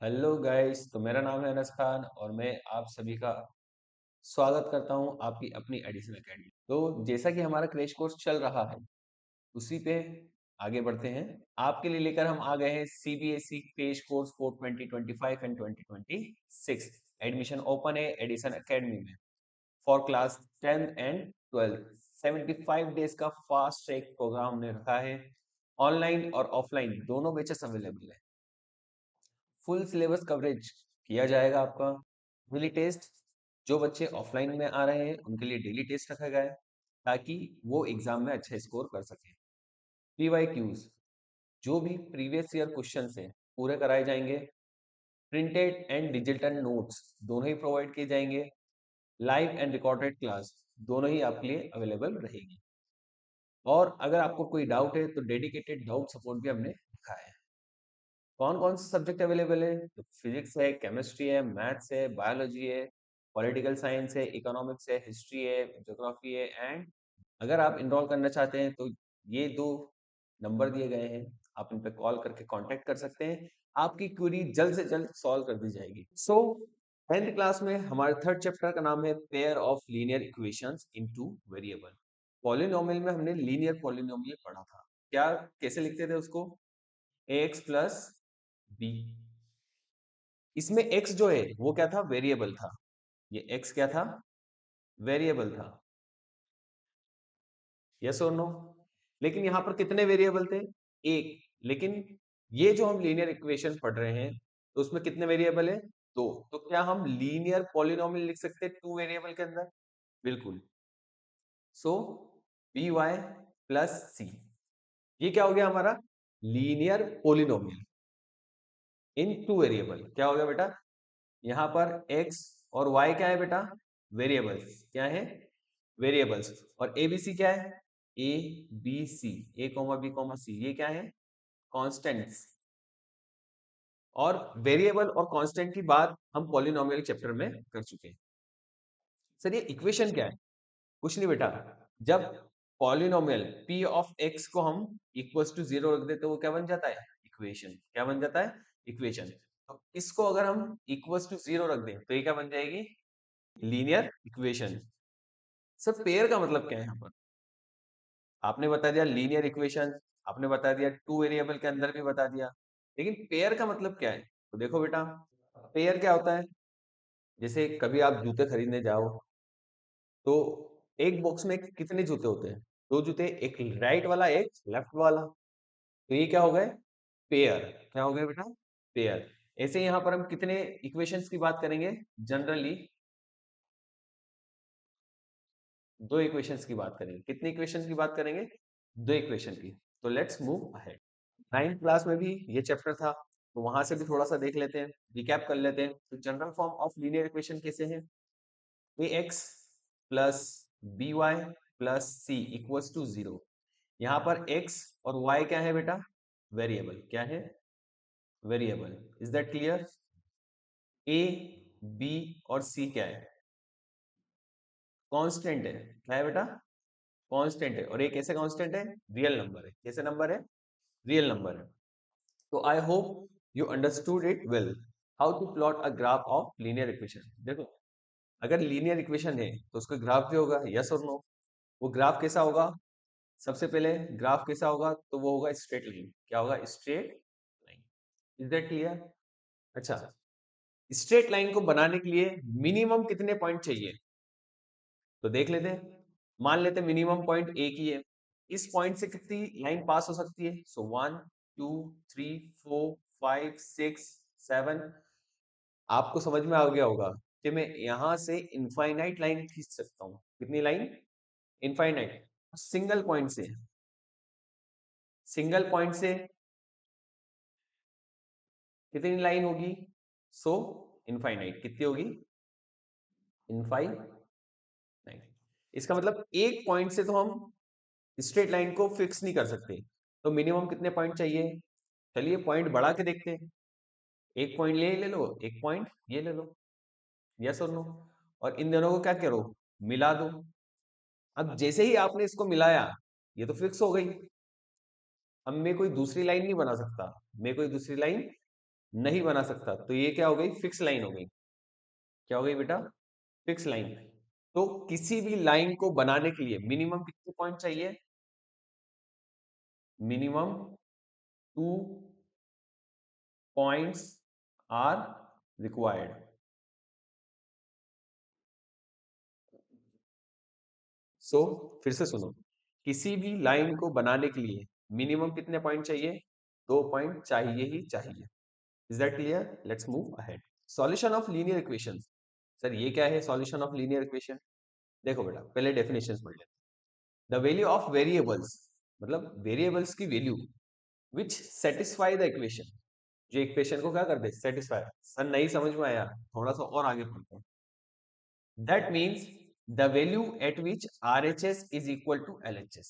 Hello guys. तो मेरा नाम है अनस खान और मैं आप सभी का स्वागत करता हूं आपकी अपनी एडिशन एकेडमी। तो जैसा कि हमारा क्रैश कोर्स चल रहा है उसी पे आगे बढ़ते हैं। आपके लिए लेकर हम आ गए हैं CBSE crash course for 2025 and 2026। Admission open है एडिशन एकेडमी में for class 10th and 12th। 75 days का फास्ट ट्रैक प्रोग्राम हमने रखा है। ऑनलाइन और ऑफलाइन दोनों बैचेस अवेलेबल है। फुल सिलेबस कवरेज किया जाएगा आपका। डेली टेस्ट, जो बच्चे ऑफलाइन में आ रहे हैं उनके लिए डेली टेस्ट रखा गया है ताकि वो एग्जाम में अच्छा स्कोर कर सकें। पीवाईक्यूज, जो भी प्रीवियस ईयर क्वेश्चन है पूरे कराए जाएंगे। प्रिंटेड एंड डिजिटल नोट्स दोनों ही प्रोवाइड किए जाएंगे। लाइव एंड रिकॉर्डेड क्लास दोनों ही आपके लिए अवेलेबल रहेगी। और अगर आपको कोई डाउट है तो डेडिकेटेड डाउट सपोर्ट भी हमने रखा है। कौन कौन से सब्जेक्ट अवेलेबल है? तो फिजिक्स है, केमिस्ट्री है, मैथ्स है, बायोलॉजी है, पॉलिटिकल साइंस है, इकोनॉमिक्स है, हिस्ट्री है, ज्योग्राफी है। एंड अगर आप इनरोल करना चाहते हैं तो ये दो नंबर दिए गए हैं, आप इन पे कॉल करके कांटेक्ट कर सकते हैं। आपकी क्वेरी जल्द से जल्द सॉल्व कर दी जाएगी। सो 10th क्लास में हमारे थर्ड चैप्टर का नाम है pair of linear equations into variable. Polynomial में हमने लीनियर पॉलिनोमियल पढ़ा था। क्या कैसे लिखते थे उसको? X plus b. इसमें x जो है वो क्या था? वेरिएबल था। ये x क्या था? वेरिएबल था। यस और नो? लेकिन यहां पर कितने वेरिएबल थे? एक। लेकिन ये जो हम लीनियर इक्वेशन पढ़ रहे हैं तो उसमें कितने वेरिएबल है? दो। तो क्या हम लीनियर पॉलिनोमियल लिख सकते हैं टू वेरिएबल के अंदर? बिल्कुल। सो बी वाई प्लस सी, ये क्या हो गया हमारा? लीनियर पॉलिनोमियल इन टू वेरिएबल। क्या हो गया बेटा? यहाँ पर x और y क्या है बेटा? वेरिएबल्स। क्या है? वेरिएबल्स। और ए बी सी क्या है? A B C, A comma B comma C, ये क्या है? कॉन्स्टेंट्स। और वेरिएबल और कांस्टेंट की बात हम पॉलिनोमियल चैप्टर में कर चुके हैं। सर ये इक्वेशन क्या है? कुछ नहीं बेटा। जब पॉलिनोमियल p ऑफ x को हम इक्वल्स टू 0 रख देते तो वो क्या बन जाता है? इक्वेशन। क्या बन जाता है? इक्वेशन। तो इसको अगर हम इक्वल्स टू 0 रख दें तो ये क्या बन जाएगी? Linear equation. सर पेयर का मतलब क्या है यहाँ पर? आपने बता दिया लीनियर इक्वेशन, आपने बता दिया टू वेरिएबल के अंदर भी बता दिया, लेकिन पेयर का मतलब क्या है? तो देखो बेटा, पेयर क्या होता है? जैसे कभी आप जूते खरीदने जाओ तो एक बॉक्स में कितने जूते होते हैं? दो जूते, एक राइट वाला एक लेफ्ट वाला। तो ये क्या हो गए? पेयर। क्या हो गए बेटा? पेयर। ऐसे यहाँ पर हम कितने इक्वेशंस की बात करेंगे? जनरली दो इक्वेशंस की बात करेंगे। कितनी इक्वेशंस की बात करेंगे? दो इक्वेशन की। तो let's move ahead. 9th class में भी ये चैप्टर था तो वहां से भी थोड़ा सा देख लेते हैं, रिकैप कर लेते हैं। तो general form of linear equation कैसे है? A x plus b y plus c equals to 0। यहाँ पर x और y क्या है बेटा? वेरिएबल। क्या है? Variable. Is that clear? a b और c क्या है? कांस्टेंट है। क्या है बेटा? कांस्टेंट है। और ये कैसे कांस्टेंट है? रियल नंबर है। कैसे नंबर है? रियल नंबर है। तो I hope you understood it well how to plot a graph of linear equation. देखो, अगर लीनियर इक्वेशन है तो उसका ग्राफ भी होगा। यस और नो? वो ग्राफ कैसा होगा? सबसे पहले ग्राफ कैसा होगा? तो वो होगा स्ट्रेट लाइन। क्या होगा? Straight line. Is that clear? अच्छा, स्ट्रेट लाइन को बनाने के लिए मिनिमम कितने पॉइंट चाहिए? तो देख लेते हैं। मान लेते हैं मिनिमम पॉइंट एक ही है। इस पॉइंट से कितनी लाइन पास हो सकती है? सो 1 2 3 4 5 6 7। आपको समझ में आ गया होगा कि मैं यहां से इनफाइनाइट लाइन खींच सकता हूं। कितनी लाइन? इनफाइनाइट। सिंगल पॉइंट से, सिंगल पॉइंट से कितनी लाइन होगी? सो इनफाइनाइट। कितनी होगी? इनफाइनाइट। इसका मतलब एक पॉइंट से तो हम स्ट्रेट लाइन को फिक्स नहीं कर सकते। तो मिनिमम कितने पॉइंट चाहिए? चलिए पॉइंट बढ़ा के देखते हैं। एक पॉइंट ले लो, एक पॉइंट ये ले लो। यस और नो? और इन दोनों को क्या करो? मिला दो। अब जैसे ही आपने इसको मिलाया, ये तो फिक्स हो गई। अब मैं कोई दूसरी लाइन नहीं बना सकता। मैं कोई दूसरी लाइन नहीं बना सकता, तो ये क्या हो गई, फिक्स लाइन हो गई। क्या हो गई बेटा, फिक्स लाइन। तो किसी भी लाइन को बनाने के लिए मिनिमम कितने पॉइंट चाहिए, मिनिमम 2 पॉइंट्स आर रिक्वायर्ड। सो फिर से सुनो, किसी भी लाइन को बनाने के लिए मिनिमम कितने पॉइंट चाहिए, 2 पॉइंट चाहिए ही चाहिए। Is that clear? Let's move ahead. Solution of linear equation. Sir ये क्या है सॉल्यूशन ऑफ लीनियर इक्वेशन? देखो बेटा पहले डेफिनेशन पढ़ लेते हैं। द वैल्यू ऑफ वेरिएबल्स, मतलब वेरिएबल्स की value which satisfy the equation, जो इक्वेशन को क्या कर दे, सेटिस्फाई। सर नहीं समझ में आया, थोड़ा सा और आगे पढ़ते हैं। That means the value at which RHS is equal to LHS।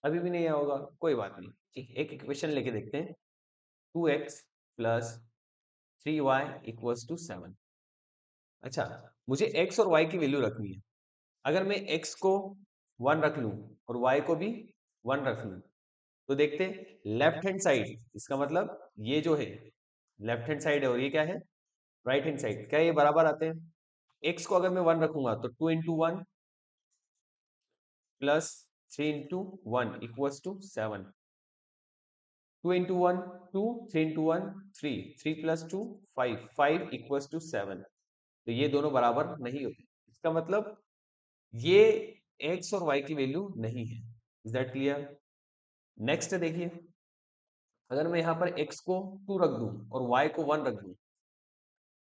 अभी भी नहीं आया होगा, कोई बात नहीं, ठीक, एक इक्वेशन लेके देखते हैं। 2x plus 3y equals to 7। अच्छा, मुझे x और y की वैल्यू रखनी है। अगर मैं x को 1 रख लूं और y को भी 1 रख लूं, तो देखते लेफ्ट हैंड साइड, इसका मतलब ये जो है लेफ्ट हैंड साइड है और ये क्या है, राइट हैंड साइड, क्या ये बराबर आते हैं? x को अगर मैं 1 रखूंगा तो 2 into 1 plus 3 into 1 equals to 7। 2 into 1 2, 3 into 1 3, 3 plus 2 5, 5 equals to 7। तो ये दोनों बराबर नहीं होते, इसका मतलब ये x और y की वैल्यू नहीं है। Is that clear? नेक्स्ट देखिए, अगर मैं यहाँ पर x को 2 रख दूं और y को 1 रख दूं,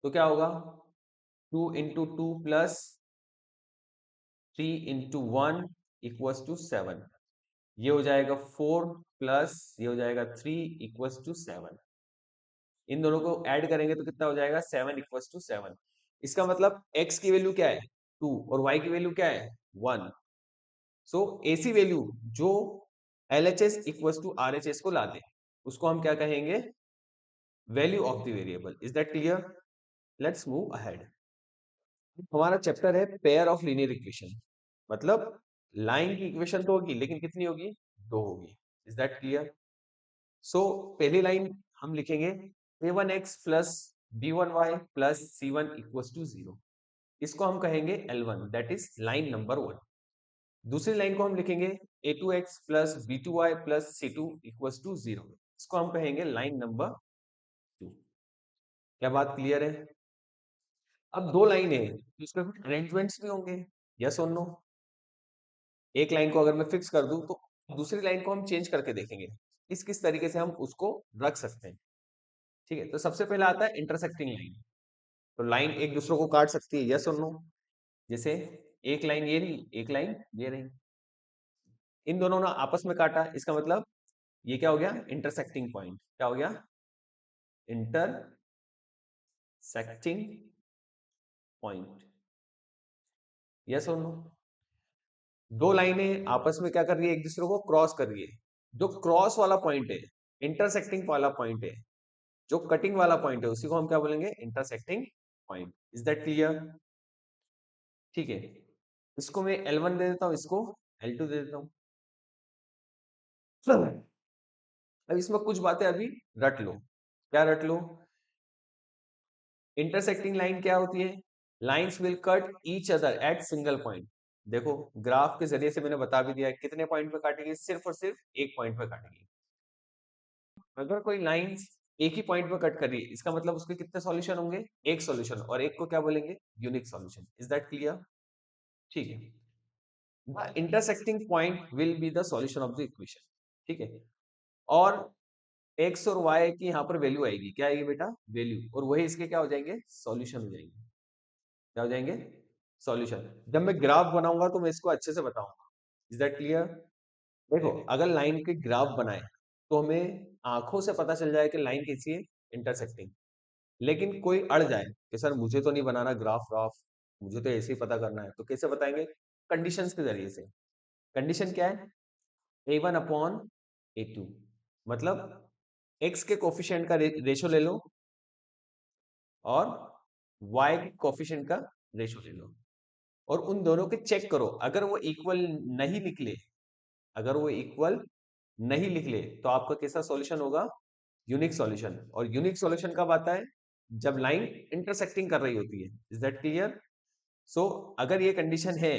तो क्या होगा, 2 into 2 plus 3 into 1 equals to 7। ये हो जाएगा 4 प्लस ये हो जाएगा 3 इक्वल्स टू 7। इन दोनों को ऐड करेंगे तो कितना हो जाएगा, 7 इक्वल्स टू 7। इसका मतलब x की वैल्यू क्या है, 2, और y की वैल्यू क्या है, 1। सो ऐसी वैल्यू जो LHS इक्वल्स टू RHS को ला दे, उसको हम क्या कहेंगे, value of the variable. Is that clear? Let's move ahead. हमारा चैप्टर है पेयर ऑफ लीनियर इक्वेशन, मतलब लाइन की इक्वेशन तो होगी लेकिन कितनी होगी, 2 होगी। Is that clear? सो पहली लाइन हम लिखेंगे a1x plus b1y plus c1 equals to 0। इसको हम कहेंगे L1, that is line number 1। दूसरी लाइन को हम लिखेंगे a2x plus b2y plus c2 equals to 0। इसको हम कहेंगे लाइन नंबर 2। क्या बात क्लियर है? अब दो लाइन है तो इसमें कुछ अरेंजमेंट्स भी होंगे, यस और नो। एक लाइन को अगर मैं फिक्स कर दूं तो दूसरी लाइन को हम चेंज करके देखेंगे किस किस तरीके से हम उसको रख सकते हैं। ठीक है, तो सबसे पहला आता है इंटरसेक्टिंग लाइन। तो लाइन एक दूसरे को काट सकती है, यस और नो। जैसे एक लाइन ये रही, एक लाइन ये रही, इन दोनों ने आपस में काटा, इसका मतलब ये क्या हो गया, इंटरसेक्टिंग पॉइंट। क्या हो गया, इंटरसेक्टिंग पॉइंट, यस और नो। दो लाइनें आपस में क्या कर रही है, एक दूसरे को क्रॉस कर रही है। जो क्रॉस वाला पॉइंट है, इंटरसेक्टिंग वाला पॉइंट है, जो कटिंग वाला पॉइंट है, उसी को हम क्या बोलेंगे, intersecting point. Is that clear? ठीक है, इसको मैं L1 दे देता हूं, इसको L2 दे देता हूं। अब इसमें कुछ बातें अभी रट लो। क्या रट लो? इंटरसेक्टिंग लाइन क्या होती है, lines will cut each other at single point. देखो ग्राफ के जरिए से मैंने बता भी दिया है कितने पॉइंट पे काटेगी, सिर्फ और सिर्फ एक पॉइंट पे काटेगी। अगर कोई लाइन एक ही पॉइंट पे कट कर रही है, इसका मतलब उसके कितने सॉल्यूशन होंगे, एक सॉल्यूशन, और एक को क्या बोलेंगे, unique solution. Is that clear? ठीक है, the intersecting point will be the solution of the equation. ठीक है, और x और y की यहाँ पर वैल्यू आएगी, क्या आएगी बेटा, वैल्यू, और वही इसके क्या हो जाएंगे, सॉल्यूशन हो जाएंगे। क्या हो जाएंगे, सॉल्यूशन। जब मैं ग्राफ बनाऊंगा तो मैं इसको अच्छे से बताऊंगा। Is that clear? देखो अगर लाइन के ग्राफ बनाए तो हमें आंखों से पता चल जाए कि लाइन कैसी है, इंटरसेक्टिंग। लेकिन कोई अड़ जाए कि सर मुझे तो नहीं बनाना ग्राफ व्राफ, मुझे तो ऐसे ही पता करना है, तो कैसे बताएंगे, कंडीशंस के जरिए से। कंडीशन क्या है, a1 अपॉन a2, मतलब x के कोफिशिएंट का रेशो ले लो और y के कोफिशिएंट का रेशो ले लो, और उन दोनों के चेक करो। अगर वो इक्वल नहीं निकले, अगर वो इक्वल नहीं निकले तो आपका कैसा सॉल्यूशन होगा, यूनिक सॉल्यूशन। और यूनिक सॉल्यूशन कब आता है? जब लाइन इंटरसेक्टिंग कर रही होती है। Is that clear? सो अगर ये कंडीशन है,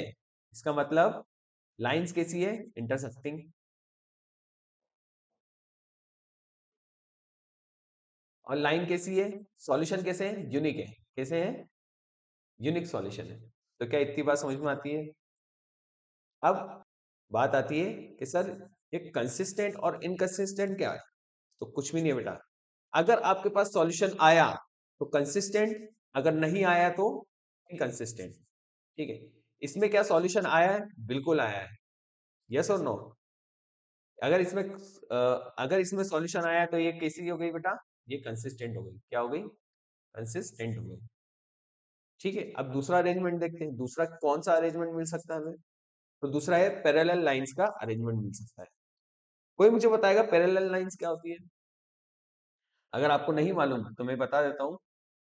इसका मतलब लाइंस कैसी है? इंटरसेक्टिंग। और लाइन कैसी है? सॉल्यूशन कैसे है? यूनिक है। कैसे है? यूनिक सॉल्यूशन है। तो क्या इतनी बात समझ में आती है? अब बात आती है कि सर ये कंसिस्टेंट और इनकंसिस्टेंट क्या है? तो कुछ भी नहीं है बेटा। अगर आपके पास सॉल्यूशन आया तो कंसिस्टेंट, अगर नहीं आया तो इनकंसिस्टेंट। ठीक है, इसमें क्या सॉल्यूशन आया है? बिल्कुल आया है। यस और नो? अगर इसमें सॉल्यूशन आया तो ये कैसी हो गई बेटा? ये कंसिस्टेंट हो गई। क्या हो गई? कंसिस्टेंट हो गई। ठीक है, अब दूसरा अरेंजमेंट देखते हैं। दूसरा कौन सा अरेंजमेंट मिल सकता है हमें? तो दूसरा है पैरेलल लाइंस का अरेंजमेंट मिल सकता है। कोई मुझे बताएगा पैरेलल लाइंस क्या होती है? अगर आपको नहीं मालूम तो मैं बता देता हूं।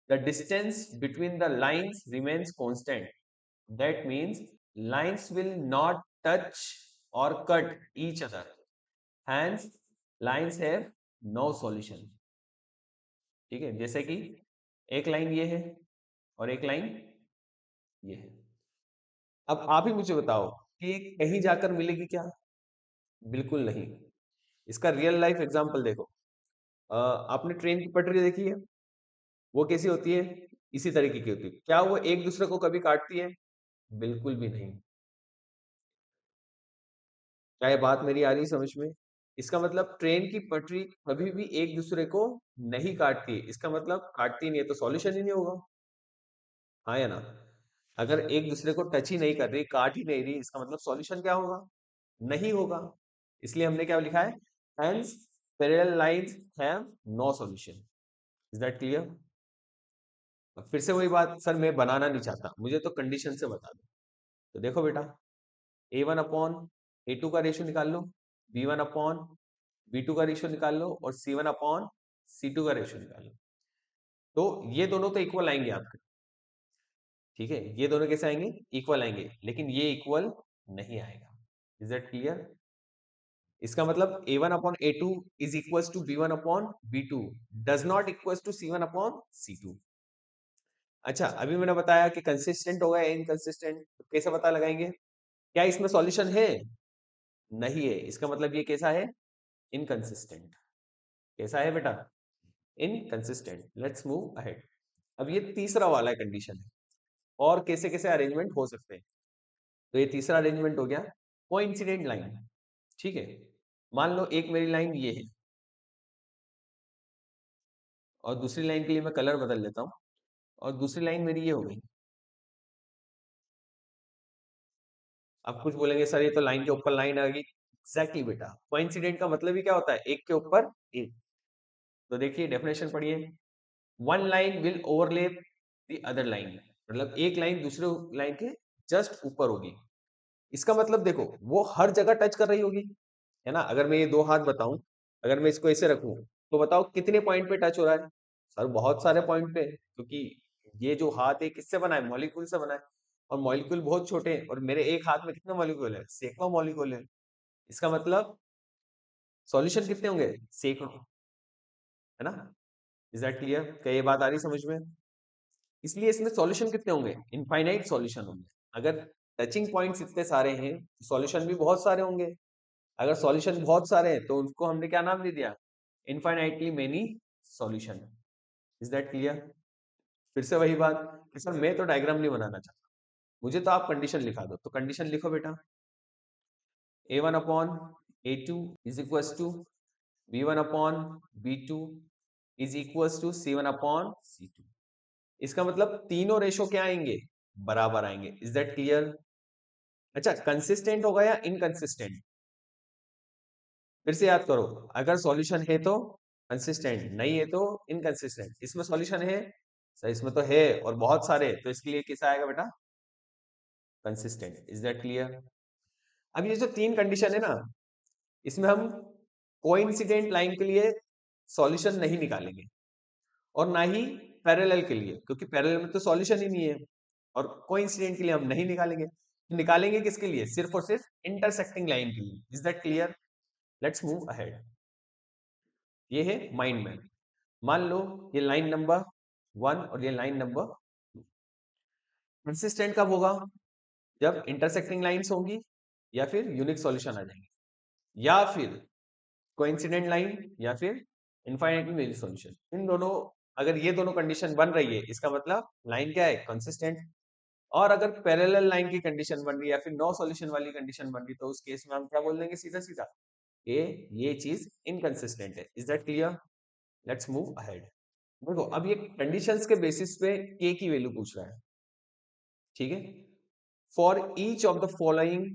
The distance between the lines remains constant. That means lines will not touch और cut each other, hence lines have no solution. ठीक है, जैसे कि एक लाइन ये है और एक लाइन ये है। अब आप ही मुझे बताओ कि ये कहीं जाकर मिलेगी क्या? बिल्कुल नहीं। इसका रियल लाइफ एग्जांपल देखो। आपने ट्रेन की पटरी देखी है? वो कैसी होती है? इसी तरीके की होती है। क्या वो एक दूसरे को कभी काटती है? बिल्कुल भी नहीं। क्या ये बात मेरी आ रही है समझ में? इसका मतलब ट्रेन की पटरी कभी भी एक दूसरे को नहीं काटती। इसका मतलब काटती नहीं है तो सॉल्यूशन ही नहीं होगा। हाँ या ना? अगर एक दूसरे को टच ही नहीं कर रही, काट ही नहीं रही, इसका मतलब सॉल्यूशन क्या होगा? नहीं होगा। इसलिए हमने क्या लिखा है? Hence parallel lines have no solution. Is that clear? फिर से वही बात, सर मैं बनाना नहीं चाहता, मुझे तो कंडीशन से बता दो। तो देखो बेटा, A1 अपॉन A2 का रेशियो निकाल लो, B1 अपॉन B2 का रेशियो निकाल लो और C1 अपॉन C2 का रेशियो निकाल लो। तो ये दोनों तो इक्वल आएंगे आपके। ठीक है, ये दोनों कैसे आएंगे? इक्वल आएंगे, लेकिन ये इक्वल नहीं आएगा। Is that clear? इसका मतलब A1 upon A2 is equal to B1 upon B2 does not equal to C1 upon C2। अच्छा, अभी मैंने बताया कि कंसिस्टेंट होगा या इनकंसिस्टेंट, तो कैसे पता लगाएंगे? क्या इसमें सॉल्यूशन है? नहीं है। इसका मतलब ये कैसा है? इनकंसिस्टेंट। कैसा है बेटा? इनकंसिस्टेंट। Let's move ahead. अब ये तीसरा वाला कंडीशन है। और कैसे कैसे अरेंजमेंट हो सकते हैं? तो ये तीसरा अरेंजमेंट हो गया कोइंसिडेंट लाइन। ठीक है, मान लो एक मेरी लाइन ये है और दूसरी लाइन के लिए मैं कलर बदल लेता हूँ, और दूसरी लाइन मेरी ये हो गई। अब कुछ बोलेंगे सर ये तो लाइन के ऊपर लाइन आ गई। एग्जैक्टली बेटा, कोइंसिडेंट का मतलब ही क्या होता है? एक के ऊपर एक। तो देखिए डेफिनेशन पढ़िए। One line will overlap the other line. मतलब एक लाइन दूसरे लाइन के जस्ट ऊपर होगी। इसका मतलब देखो, वो हर जगह टच कर रही होगी, है ना? अगर मैं ये दो हाथ बताऊं, अगर मैं इसको ऐसे रखूं, तो बताओ कितने पॉइंट पे टच हो रहा है? सर बहुत सारे पॉइंट पे, क्योंकि ये जो हाथ है किससे बना है? मॉलिक्यूल से बना है। और मॉलिक्यूल बहुत छोटे हैं, और मेरे एक हाथ में कितने मॉलिक्यूल है? सैकड़ों मॉलिक्यूल है। इसका मतलब सॉल्यूशन कितने होंगे? सैकड़ों। है ना? Is that clear? क्या ये बात आ रही समझ में? इसलिए इसमें सॉल्यूशन कितने होंगे? इनफाइनाइट सॉल्यूशन होंगे। अगर टचिंग पॉइंट्स इतने सारे हैं, सॉल्यूशन भी बहुत सारे होंगे। अगर सॉल्यूशन बहुत सारे हैं तो उनको हमने क्या नाम दे दिया? Infinitely many solution. Is that clear? फिर से वही बात कि सर मैं तो डायग्राम नहीं बनाना चाहता, मुझे तो आप कंडीशन लिखा दो। तो कंडीशन लिखो बेटा। A1 upon A2 is equal to B1 upon B2 is equal to C1 upon C2। इसका मतलब तीनों रेशो क्या आएंगे? बराबर आएंगे। Is that clear? अच्छा, कंसिस्टेंट होगा या इनकंसिस्टेंट? फिर से याद करो। अगर सॉल्यूशन है तो कंसिस्टेंट, नहीं है तो इनकंसिस्टेंट। इसमें सॉल्यूशन है? सर इसमें तो है और बहुत सारे, तो इसके लिए कैसा आएगा बेटा? कंसिस्टेंट। Is that clear? अब ये जो तीन कंडीशन है ना, इसमें हम कोइंसिडेंट लाइन के लिए सॉल्यूशन नहीं निकालेंगे, और ना ही पैरेलल के लिए, क्योंकि पैरेलल में तो सॉल्यूशन ही नहीं है। और कोइंसिडेंट के लिए हम नहीं निकालेंगे। निकालेंगे किसके लिए? सिर्फ और सिर्फ इंटरसेक्टिंग लाइन के लिए। Is that clear? Let's move ahead. ये है माइंड मैप। मान लो ये लाइन नंबर 1 और ये लाइन नंबर 2। कंसिस्टेंट कब होगा? जब इंटरसेक्टिंग लाइंस होंगी या फिर यूनिक सॉल्यूशन आ जाएंगे, या फिर कोइंसिडेंट लाइन, या फिर इनफाइनाइटली वेरी सॉल्यूशन। इन दोनों, अगर ये दोनों कंडीशन बन रही है इसका मतलब लाइन क्या है? कंसिस्टेंट। और अगर पैरेलल लाइन की कंडीशन बन रही है या फिर नो सॉल्यूशन वाली कंडीशन बन रही है, तो उस केस में हम क्या बोल देंगे सीधा सीधा? ये चीज इनकंसिस्टेंट है। Is that clear? Let's move ahead. देखो अब ये कंडीशंस के बेसिस पे के की वैल्यू पूछ रहा है, ठीक है। For each of the following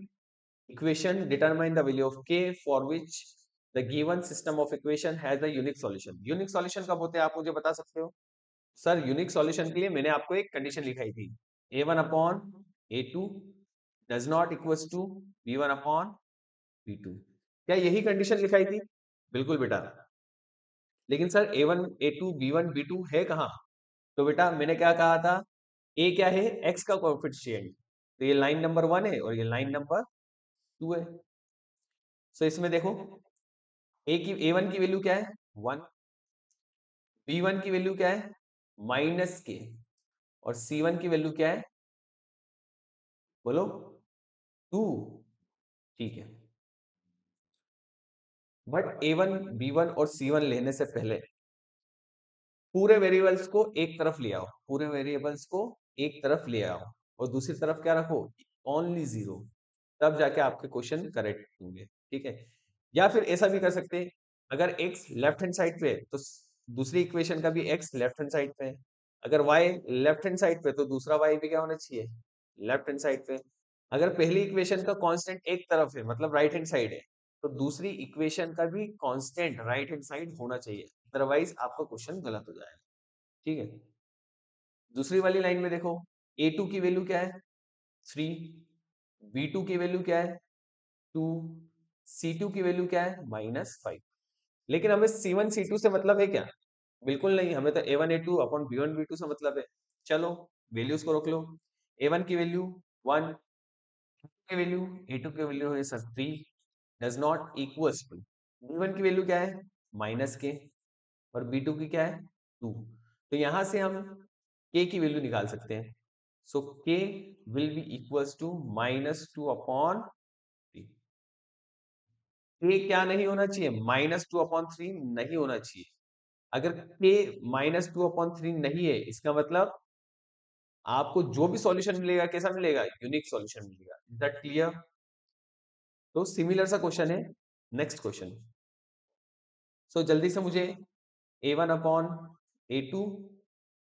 equation determine the value of k for which the given system of equation has a unique solution. Unique solution कब होते हैं आप मुझे बता सकते हो? सर यूनिक सॉल्यूशन के लिए मैंने आपको एक कंडीशन लिखाई थी, a1 upon a2 does not equals to b1 upon b2। क्या यही कंडीशन लिखाई थी? बिल्कुल बेटा। लेकिन sir a1 a2 b1 b2 है कहाँ? तो बेटा मैंने क्या कहा था, a क्या है? x का कोएफिशिएंट। तो ये लाइन नंबर 1 है और ये लाइन नंबर 2 है। सो इसमें देखो a1 की वैल्यू क्या है? 1। b1 की वैल्यू क्या है? माइनस के। और c1 की वैल्यू क्या है? बोलो। 2। ठीक है। बट a1 b1 और c1 लेने से पहले पूरे वेरिएबल्स को एक तरफ ले आओ, पूरे वेरिएबल्स को एक तरफ ले आओ और दूसरी तरफ क्या रखो? ओनली 0। तब जाके आपके क्वेश्चन करेक्ट होंगे, ठीक है। या फिर ऐसा भी कर सकते हैं, अगर x लेफ्ट हैंड साइड पे है तो दूसरी इक्वेशन का भी x लेफ्ट हैंड साइड पे है। अगर y लेफ्ट हैंड साइड पे तो दूसरा y भी क्या होना चाहिए? लेफ्ट हैंड साइड पे। अगर पहली इक्वेशन का कांस्टेंट एक तरफ है मतलब राइट हैंड साइड है, तो दूसरी इक्वेशन का भी कांस्टेंट राइट हैंड साइड होना चाहिए, अदरवाइज आपका क्वेश्चन गलत हो जाएगा, ठीक है। दूसरी वाली लाइन में देखो a2 की वैल्यू क्या है? 3। b2 की वैल्यू क्या है? 2। c2 की वैल्यू क्या है? -5। लेकिन हमें c1 c2 से मतलब है क्या? बिल्कुल नहीं, हमें तो a1 a2 upon b1 b2 से मतलब है। चलो वैल्यूज को रख लो। a1 की वैल्यू 1, की वैल्यू a2 की वैल्यू है sir 3 does not equals to, b1 की वैल्यू क्या है? -k। और b2 की क्या है? 2। तो यहां से हम k की वैल्यू निकाल सकते हैं। So k will be equals to -2 upon 3। k क्या नहीं होना चाहिए? -2 अपॉन 3 नहीं होना चाहिए। अगर k -2/3 नहीं है, इसका मतलब आपको जो भी सॉल्यूशन मिलेगा कैसा मिलेगा? यूनिक सॉल्यूशन मिलेगा। Is that clear? तो सिमिलर सा क्वेश्चन है। Next question. सो जल्दी से मुझे a1 अपॉन a2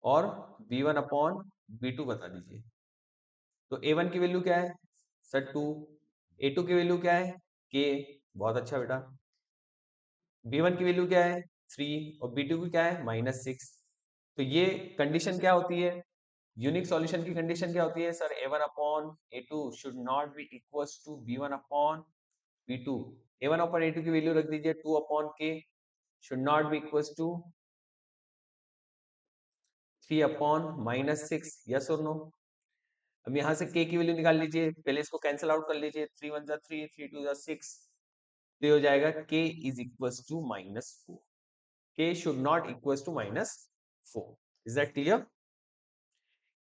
और b1 अपॉन b2 बता दीजिए। तो a1 की वैल्यू क्या है? सर 2। a2 की वैल्यू क्या है? k। बहुत अच्छा बेटा। b1 की वैल्यू क्या है? 3। और b2 की क्या है? -6। तो ये कंडीशन क्या होती है? यूनिक सॉल्यूशन की कंडीशन क्या होती है? Sir a1 upon a2 should not be equals to b1 upon b2। a1 upon a2 की वैल्यू रख दीजिए 2 upon k should not be equals to 3 upon -6। Yes और नो? अब यहाँ से k की वैल्यू निकाल लीजिए, पहले इसको कैंसिल आउट कर लीजिए। 3 1 जा 3, 3 2 जा 6। तो ये हो जाएगा k is equals to -4। k should not equals to -4। Is that clear?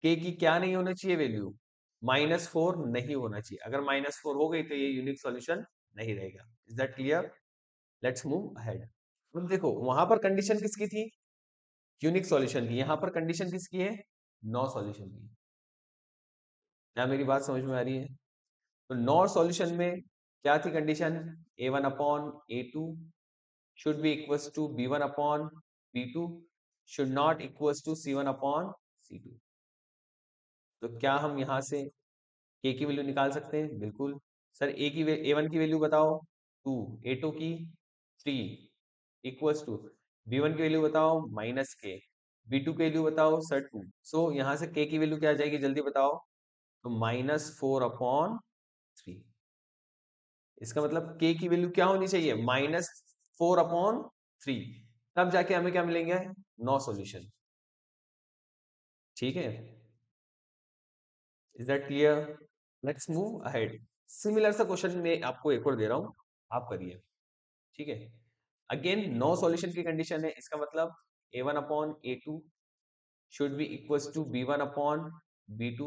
k की क्या नहीं होना चाहिए वैल्यू? -4 नहीं होना चाहिए। अगर -4 हो गई तो ये यूनिक सॉल्यूशन नहीं रहेगा। Is that clear? Let's move ahead. अब देखो वहां पर कंडीशन किसकी थी? यूनिक सॉल्यूशन की। यहां पर कंडीशन किसकी है? नो सॉल्यूशन की। क्या मेरी बात समझ में आ रही है? तो नॉर सॉल्यूशन में क्या थी condition? a1 upon a2 should be equals to b1 upon b2 should not equals to c1 upon c2। तो क्या हम यहां से k की वैल्यू निकाल सकते हैं? बिल्कुल। सर a1 की वैल्यू बताओ 2, a2 की 3 इक्वल्स टू b1 की वैल्यू बताओ -k, b2 की वैल्यू बताओ सर 2। सो यहां से k की वैल्यू क्या आ जाएगी जल्दी बताओ? तो -4 अपॉन 3। इसका मतलब k की वैल्यू क्या होनी चाहिए? -4 अपॉन 3। तब जाके हमें क्या मिलेंगे? No solution. ठीक है। Is that clear? Let's move ahead. Similar सा क्वेश्चन मैं आपको एक और दे रहा हूं, आप करिए, ठीक है। अगेन नो सॉल्यूशन की कंडीशन है, इसका मतलब a1 upon a2 should be equals to b1 upon b2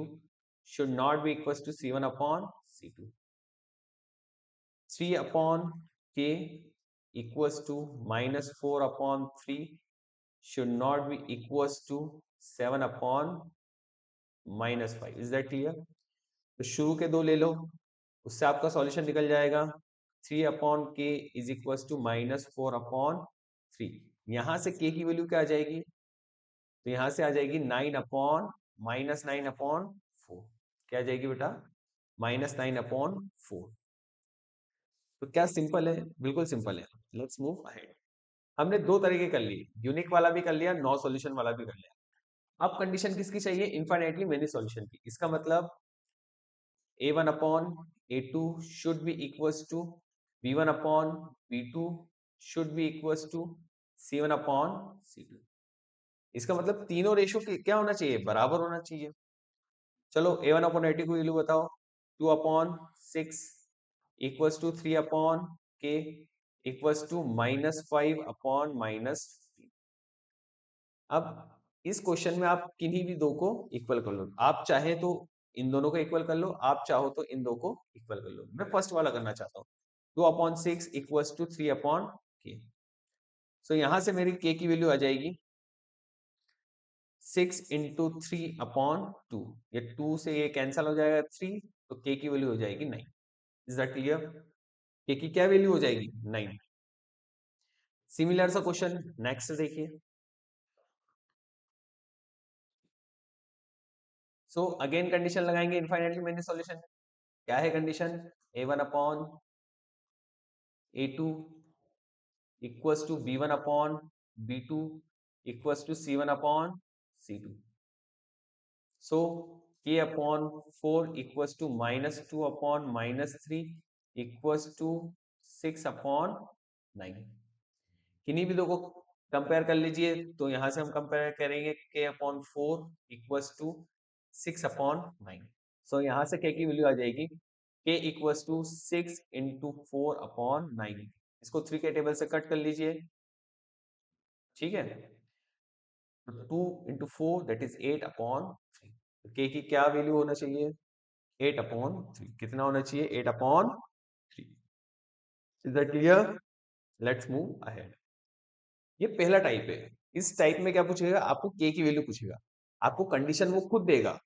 should not be equals to c1 upon c2. 3 upon k equals to minus 4 upon 3 should not be equals to 7 upon minus 5. Is that clear? तो शुरू के दो ले लो, उससे आपका solution निकल जाएगा 3 upon k is equal to minus 4 upon 3। यहां से के की वैल्यू क्या आ जाएगी, तो यहां से आ जाएगी 9 अपॉन माइनस 9 अपॉन 4। क्या आ जाएगी बेटा, माइनस 9 अपॉन 4। तो क्या सिंपल है, बिल्कुल सिंपल है। Let's move ahead. हमने दो तरीके कर लिए, यूनिक वाला भी कर लिया, नो सॉल्यूशन वाला भी कर लिया। अब कंडीशन किसकी चाहिए, इनफाइनाइटली मेनी सॉल्यूशन की। इसका मतलब a1 upon a2 should be equals to b1 upon b2 should be equals to c1 upon c2। इसका मतलब तीनों रेशो क्या होना चाहिए, बराबर होना चाहिए। चलो a1 अपॉन a2 की वैल्यू बताओ, 2 upon 6 equals to 3 upon k equals to minus 5 upon minus. अब इस क्वेश्चन में आप किन्हीं भी दो को इक्वल कर लो, आप चाहे तो इन दोनों को इक्वल कर लो, आप चाहो तो इन दो को इक्वल कर लो। मैं फर्स्ट वाला करना चाहता हूँ, 2 अपॉन 6 इक्वल्स टू 3 अपॉन के। सो यहां से मेरी के की वैल्यू आ जाएगी 6 इंटू 3 अपॉन 2। ये 2 से ये कैंसल हो जाएगा 3, तो के की वैल्यू हो जाएगी 9। Is that clear? के की क्या वैल्यू हो जाएगी, 9। सिमिलर सा क्वेश्चन नेक्स्ट देखिए। सो अगेन कंडीशन लगाएंगे इनफाइनाइटली मेनी सॉल्यूशन। क्या है condition, a1 upon a2 equals to b1 upon b2 equals to c1 upon c2। So k upon 4 equals to minus 2 upon minus 3 equals to 6 upon 9। किन्हीं भी दो को compare कर लीजिए, तो यहां से हम कंपेयर करेंगे k upon 4 equals to 6 upon 9। So यहां से k की वैल्यू आ जाएगी k equals to 6 into 4 upon 9। इसको 3 के टेबल से कट कर लीजिए, ठीक है। तो 2 इंटू 4 दैट इज 8 अपॉन 3। तो k की क्या वैल्यू होना चाहिए, 8 अपॉन 3। कितना होना चाहिए, 8 upon 3। Is that clear? Let's move ahead. ये पहला टाइप है। इस टाइप में क्या पूछेगा, आपको के की वैल्यू पूछेगा, आपको कंडीशन वो खुद देगा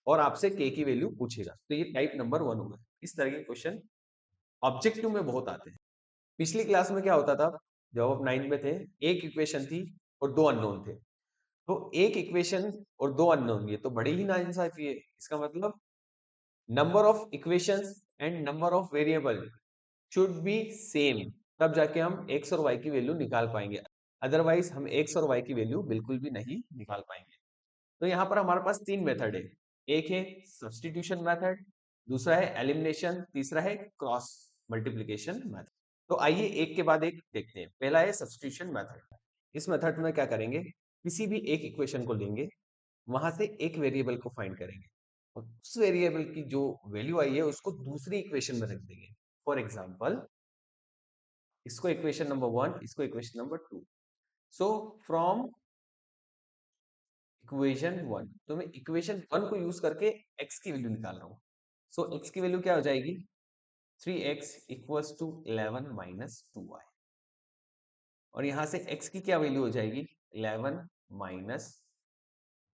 और आपसे के की वैल्यू पूछेगा। तो ये टाइप नंबर 1 होगा। इस तरह के क्वेश्चन ऑब्जेक्टिव में बहुत आते हैं। पिछली क्लास में क्या होता था, जब आप 9th में थे, एक इक्वेशन थी और दो अननोन थे। तो एक इक्वेशन और दो अननोन, ये तो बड़ी ही नाइंसाफी है। इसका मतलब number of equations and number of variable should be same, तब जाके हम एक्स और वाई की वैल्यू निकाल पाएंगे। अदरवाइज हम एक्स और वाई की वैल्यू बिल्कुल भी नहीं निकाल पाएंगे। तो यहाँ पर हमारे पास तीन मेथड है। एक है सब्स्टिट्यूशन मेथड, दूसरा है एलिमिनेशन, तीसरा है क्रॉस मल्टीप्लिकेशन मेथड। तो आइए एक के बाद एक देखते हैं। पहला है सब्स्टिट्यूशन मेथड। इस मेथड में क्या करेंगे, किसी भी एक इक्वेशन को लेंगे, वहां से एक वेरिएबल को फाइंड करेंगे और उस वेरिएबल की जो वैल्यू आई है उसको दूसरी इक्वेशन में रख देंगे। फॉर एग्जाम्पल, इसको इक्वेशन नंबर 1, इसको equation number 2। So from equation 1, तो मैं इक्वेशन 1 को यूज करके x की वैल्यू निकाल रहा हूँ। सो x की वैल्यू क्या हो जाएगी, 3x equals to 11 minus 2y। और यहां से x की क्या वैल्यू हो जाएगी, 11 माइनस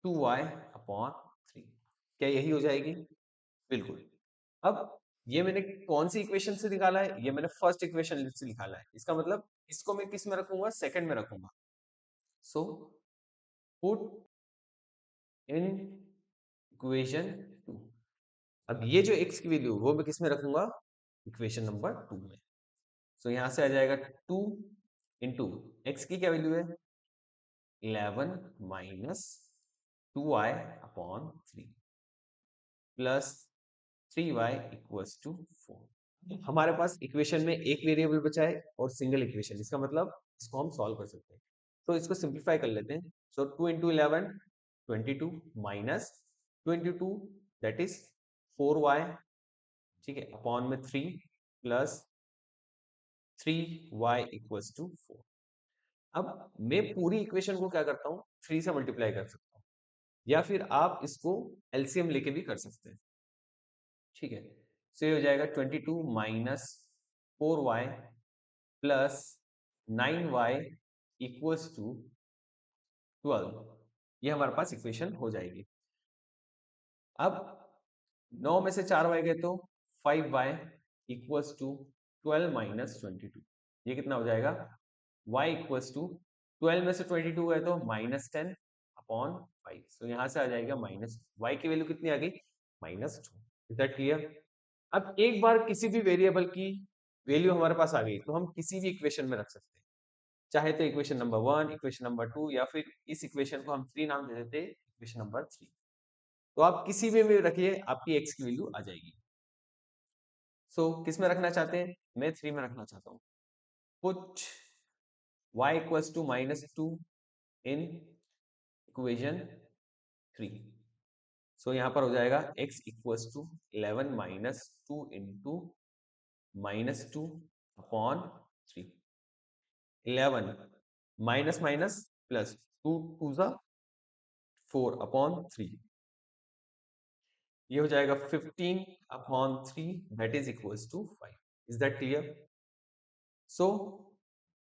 2y अपॉन 3। क्या यही हो जाएगी, बिल्कुल। अब ये मैंने कौन सी इक्वेशन से निकाला है, ये मैंने फर्स्ट इक्वेशन से निकाला है। इसका मतलब इसको मैं किस में रखूंगा, सेकंड में रखूंगा। So put in equation 2। अब ये जो x की वैल्यू वो मैं किस में रखूंगा, इक्वेशन नंबर 2 में। सो यहां से आ जाएगा 2 इंटू एक्स की क्या वैल्यू है, 11 minus 2y upon 3 plus 3y equals to 4। हमारे पास इक्वेशन में एक वेरिएबल बचा है और सिंगल इक्वेशन, इसका मतलब इसको हम सॉल्व कर सकते हैं। तो इसको सिंप्लीफाई कर लेते हैं। सो 2 into 11 22 minus 22 that is 4y, ठीक है, अपॉन में 3 प्लस 3y इक्वल्स टू 4। अब मैं पूरी इक्वेशन को क्या करता हूँ, 3 से मल्टीप्लाई कर सकता हूँ, या फिर आप इसको एलसीएम लेके भी कर सकते हैं। ठीक है, सो ये हो जाएगा 22 minus 4y plus 9y equals to 12। ये हमारे पास इक्वेशन हो जाएगी। अब 9 में से 4 वाई गए तो 5y इक्वल्स टू 12 माइनस 22। ये कितना हो जाएगा, y इक्वल्स टू 12 में से 22 गए तो माइनस 10 अपॉन 5। सो यहाँ से आ जाएगा माइनस, y की वैल्यू कितनी आ गई, -2। Is that clear? अब एक बार किसी भी वेरिएबल की वैल्यू हमारे पास आ गई तो हम किसी भी इक्वेशन में रख सकते हैं, चाहे तो इक्वेशन नंबर 1, इक्वेशन नंबर 2, या फिर इस इक्वेशन को हम 3 नाम दे देते इक्वेशन नंबर 3। तो आप किसी में रखिए, आपकी x की वैल्यू आ जाएगी। सो किस में रखना चाहते हैं, मैं 3 में रखना चाहता हूँ। Put y equals to -2 in equation 3। So यहाँ पर हो जाएगा x equals to 11 minus 2 into -2 upon 3। 11 minus minus plus 2 2 जा 4 अपॉन 3। ये हो जाएगा 15 upon 3 that is equals to 5। Is that clear? So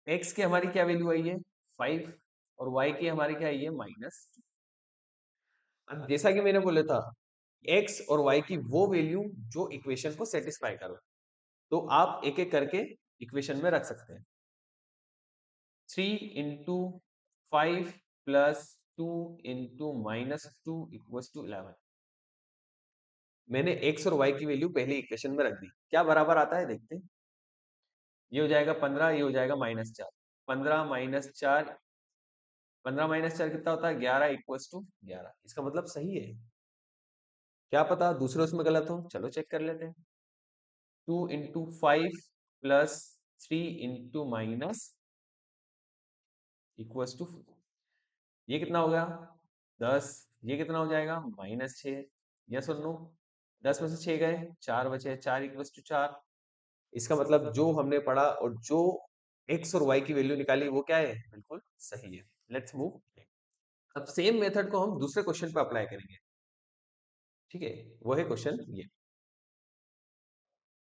x की हमारी क्या वैल्यू आई है, 5, और y की हमारी क्या आई है, -2। अब जैसा कि मैंने बोला था, x और y की वो वैल्यू जो इक्वेशन को सेटिस्फाई करो, तो आप एक एक करके इक्वेशन में रख सकते हैं। 3 into 5 plus 2 into -2 equals to 11। मैंने x और y की वैल्यू पहले इक्वेशन में रख दी, क्या बराबर आता है देखते हैं। ये हो जाएगा 15, ये हो जाएगा -4। 15 माइनस 4, 15 माइनस 4 कितना होता है, 11 इक्वल्स टू 11। इसका मतलब सही है, क्या पता दूसरे उसमें गलत हो, चलो चेक कर लेते हैं। 2 into 5 plus 3 into minus equals to, ये कितना हो गया, 10। ये कितना हो जाएगा, -6। यस और नो? 10 में से 6 गए, 4 बचे, 4 इक्वल्स टू 4। इसका मतलब जो हमने पढ़ा और जो x और y की वैल्यू निकाली वो क्या है, बिल्कुल सही है। Let's move. अब सेम मेथड को हम दूसरे क्वेश्चन पे अप्लाई करेंगे। ठीक है, वो है क्वेश्चन ये।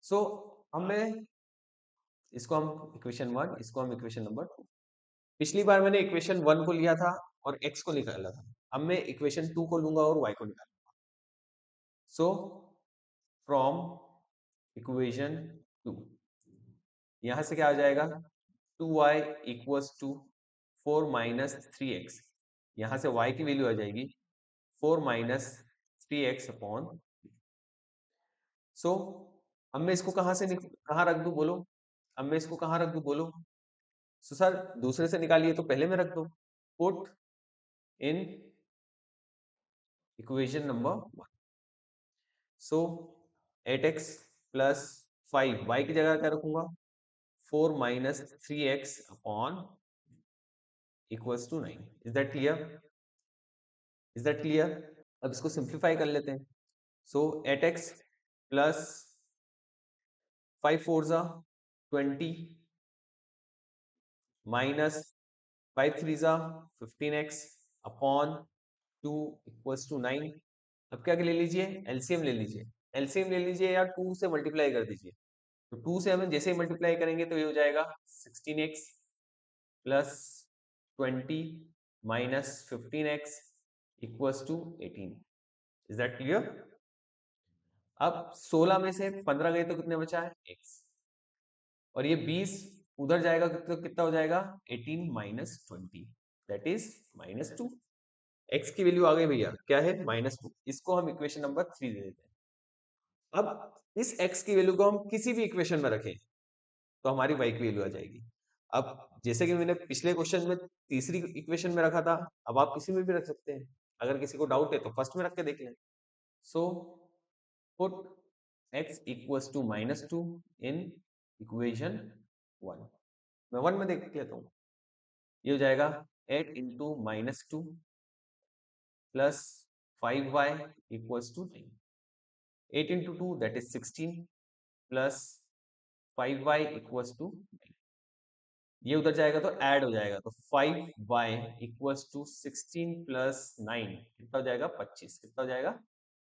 सो हमें इसको हम इक्वेशन 1, इसको हम इक्वेशन नंबर 2। पिछली बार मैंने इक्वेशन 1 को लिया था और x को निकाला था, अब मैं इक्वेशन 2 को लूंगा और y को निकालूंगा। सो फ्रॉम इक्वेशन 2 यहां से क्या आ जाएगा, 2y equals to 4 minus 3x। यहां से y की वैल्यू आ जाएगी 4 माइनस 3x अपॉन। सो अब मैं इसको कहाँ रख दूं बोलो, अब मैं इसको कहाँ रख दूं बोलो। सो सर दूसरे से निकालिए तो पहले में रख दो। Put in equation number 1। So 8x plus 5, y की जगह क्या रखूंगा, 4 minus 3x upon equals to 9। Is that clear? Is that clear? अब इसको सिंप्लीफाई कर लेते हैं। सो 8x प्लस 5 4 जा 20 माइनस 5 3 जा 15x अपॉन 2 इक्वल्स टू 9। अब क्या ले लीजिए, एलसीएम ले लीजिए। एलसीएम ले लीजिए या 2 से मल्टीप्लाई कर दीजिए। तो 2 से हम जैसे ही मल्टीप्लाई करेंगे तो ये हो जाएगा 16x plus 20 minus 15x equals to 18। Is that clear? अब 16 में से 15 गए तो कितने बचा है, x, और ये 20 उधर जाएगा तो कितना हो जाएगा, 18 माइनस 20 दैट इज -2। x की वैल्यू आ गई भैया, क्या है, -2। इसको हम इक्वेशन नंबर 3 दे देते हैं। अब इस x की वैल्यू को हम किसी भी इक्वेशन में रखें तो हमारी y की वैल्यू आ जाएगी। अब जैसे कि मैंने पिछले क्वेश्चन में तीसरी इक्वेशन में रखा था, अब आप किसी में भी रख सकते हैं। अगर किसी को डाउट है तो फर्स्ट में रख के देख लें। So put x equals to -2 in equation 1। मैं 1 में देख लेता हूँ। ये हो जाएगा 8 into -2 plus 5y equals to 9। 8 into 2 that is 16 plus 5y equals to, ये उधर जाएगा तो ऐड हो जाएगा, तो 5y इक्वल्स टू 16 प्लस 9 कितना हो जाएगा 25, कितना हो जाएगा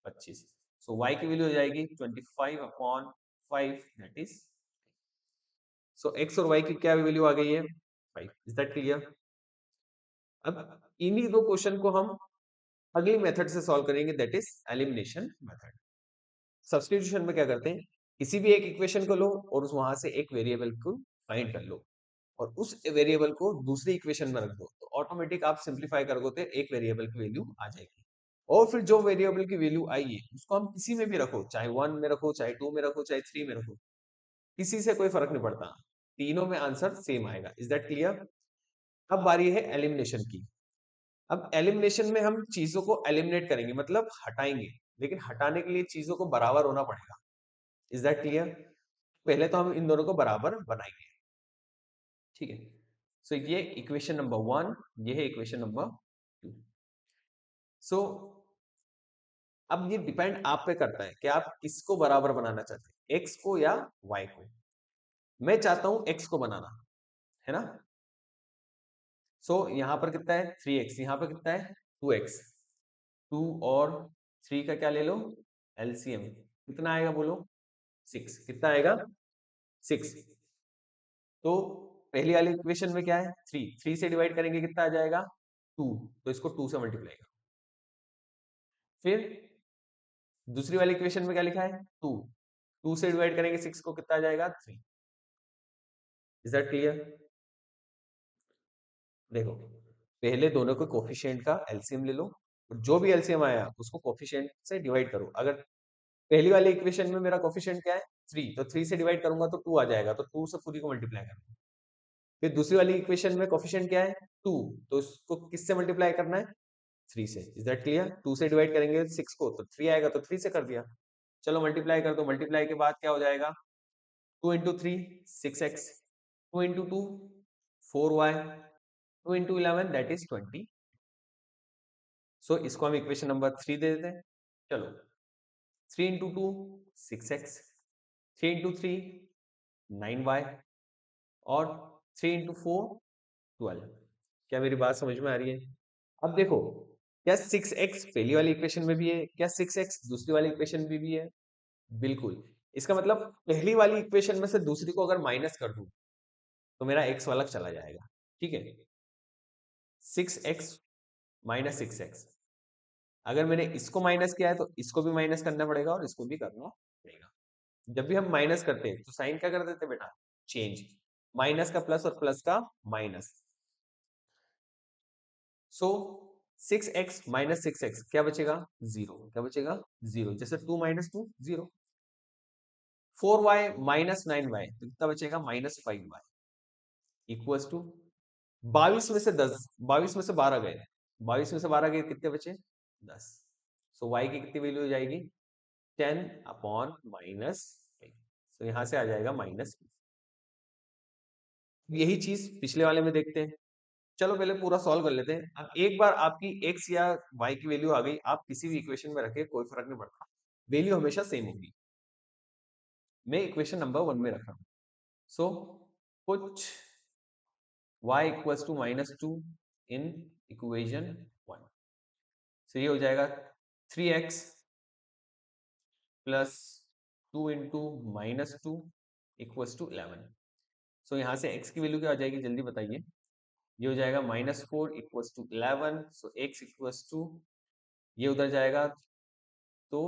25। सो y की वैल्यू हो जाएगी 25 upon 5 that is, so x और y की क्या वैल्यू आ गई है 5। Is that clear? अब इन्हीं दो क्वेश्चन को हम अगली मेथड से सॉल्व करेंगे, that is elimination method. Substitution में क्या करते हैं, किसी भी एक इक्वेशन को लो और उस वहां से एक वेरिएबल को फाइंड कर लो और उस वेरिएबल को दूसरी इक्वेशन में रख दो, तो ऑटोमेटिक आप सिंप्लीफाई करोगे तो एक वेरिएबल की वैल्यू आ जाएगी। और फिर जो वेरिएबल की वैल्यू आई है उसको हम किसी में भी रखो, चाहे 1 में रखो, चाहे 2 में रखो, चाहे 3 में रखो, किसी से कोई फर्क नहीं पड़ता, तीनों में आंसर सेम आएगा। Is that clear? अब बारी है एलिमिनेशन की। अब एलिमिनेशन में हम चीजों को एलिमिनेट करेंगे, मतलब हटाएंगे, लेकिन हटाने के लिए चीजों को बराबर होना पड़ेगा। Is that clear? पहले तो हम इन दोनों को बराबर बनाएंगे, ठीक है। सो ये इक्वेशन नंबर 1, ये है इक्वेशन नंबर 2। सो अब ये डिपेंड आप पे करता है कि आप किसको बराबर बनाना चाहते हैं, एक्स को या वाई को। मैं चाहता हूं एक्स को बनाना, है ना। सो यहां पर कितना है 3x, यहां पर कितना है 2x, 2 और 3 का क्या ले लो एलसीएम, कितना आएगा बोलो 6, कितना आएगा 6। तो पहली वाली इक्वेशन में क्या है 3, 3 से डिवाइड करेंगे कितना आ जाएगा 2, तो इसको 2 से मल्टीप्लाई करो। फिर दूसरी वाली इक्वेशन में क्या लिखा है 2, 2 से डिवाइड करेंगे 6 को, कितना आ जाएगा 3। Is that clear? देखो पहले दोनों के कोफिशिएंट का एलसीएम ले लो, और जो भी एलसीएम आया उसको कोफिशिएंट से डिवाइड करो। अगर पहली वाली इक्वेशन में मेरा कोफिशिएंट क्या है 3, तो 3 से डिवाइड करूंगा तो 2 आ जाएगा, तो 2 से पूरी को मल्टीप्लाई करूंगा। फिर दूसरी वाली इक्वेशन में कोफिशिएंट क्या है 2, तो उसको किससे मल्टीप्लाई करना है 3 से। Is that clear? 2 से डिवाइड करेंगे 6 को तो 3 आएगा, तो 3 से कर दिया। चलो मल्टीप्लाई कर दो, मल्टीप्लाई के बाद क्या हो जाएगा 2 into 3 6x, 2 into 2 4y, 2 into 11 that is 20। सो इसको हम इक्वेशन नंबर 3 दे देते हैं। चलो 3 इंटू 2 6x, 3 इंटू 3 9y, और 3 इंटू 4 12। क्या मेरी बात समझ में आ रही है? अब देखो क्या 6x पहली वाली इक्वेशन में भी है, क्या 6x दूसरी वाली इक्वेशन में भी है? बिल्कुल। इसका मतलब पहली वाली इक्वेशन में से दूसरी को अगर माइनस कर दूं तो मेरा x वाला चला जाएगा, ठीक है। 6x माइनस 6x, अगर मैंने इसको माइनस किया है तो इसको भी माइनस करना पड़ेगा और इसको भी करना पड़ेगा। जब भी हम माइनस करते हैं तो साइन क्या कर देते हैं बेटा चेंज, माइनस का प्लस और प्लस का माइनस। सो 6x माइनस 6x क्या बचेगा 0, क्या बचेगा 0, जैसे 2 माइनस 2 0। 4y माइनस 9y तो कितना बचेगा माइनस 5y, इक्वल्स टू 22 में से 10, 22 में से 12 गए, 22 में से 12 गए कितने बचे 10। सो y की कितनी वैल्यू हो जाएगी 10 अपॉन माइनस 5। तो यहां से आ जाएगा माइनस। यही चीज पिछले वाले में देखते हैं। चलो पहले पूरा सॉल्व कर लेते हैं। अब एक बार आपकी x या y की वैल्यू आ गई, आप किसी भी इक्वेशन में रखे कोई फर्क नहीं पड़ता, वैल्यू हमेशा सेम होगी। मैं इक्वेशन नंबर 1 में रखा हूं। So put y equals to -2 in equation 1। So ये हो जाएगा 3x plus 2 into -2 equals to 11। So यहाँ से x की वैल्यू क्या आ जाएगी जल्दी बताइए। ये हो जाएगा -4 equals to 11। So x equals to, ये उधर जाएगा तो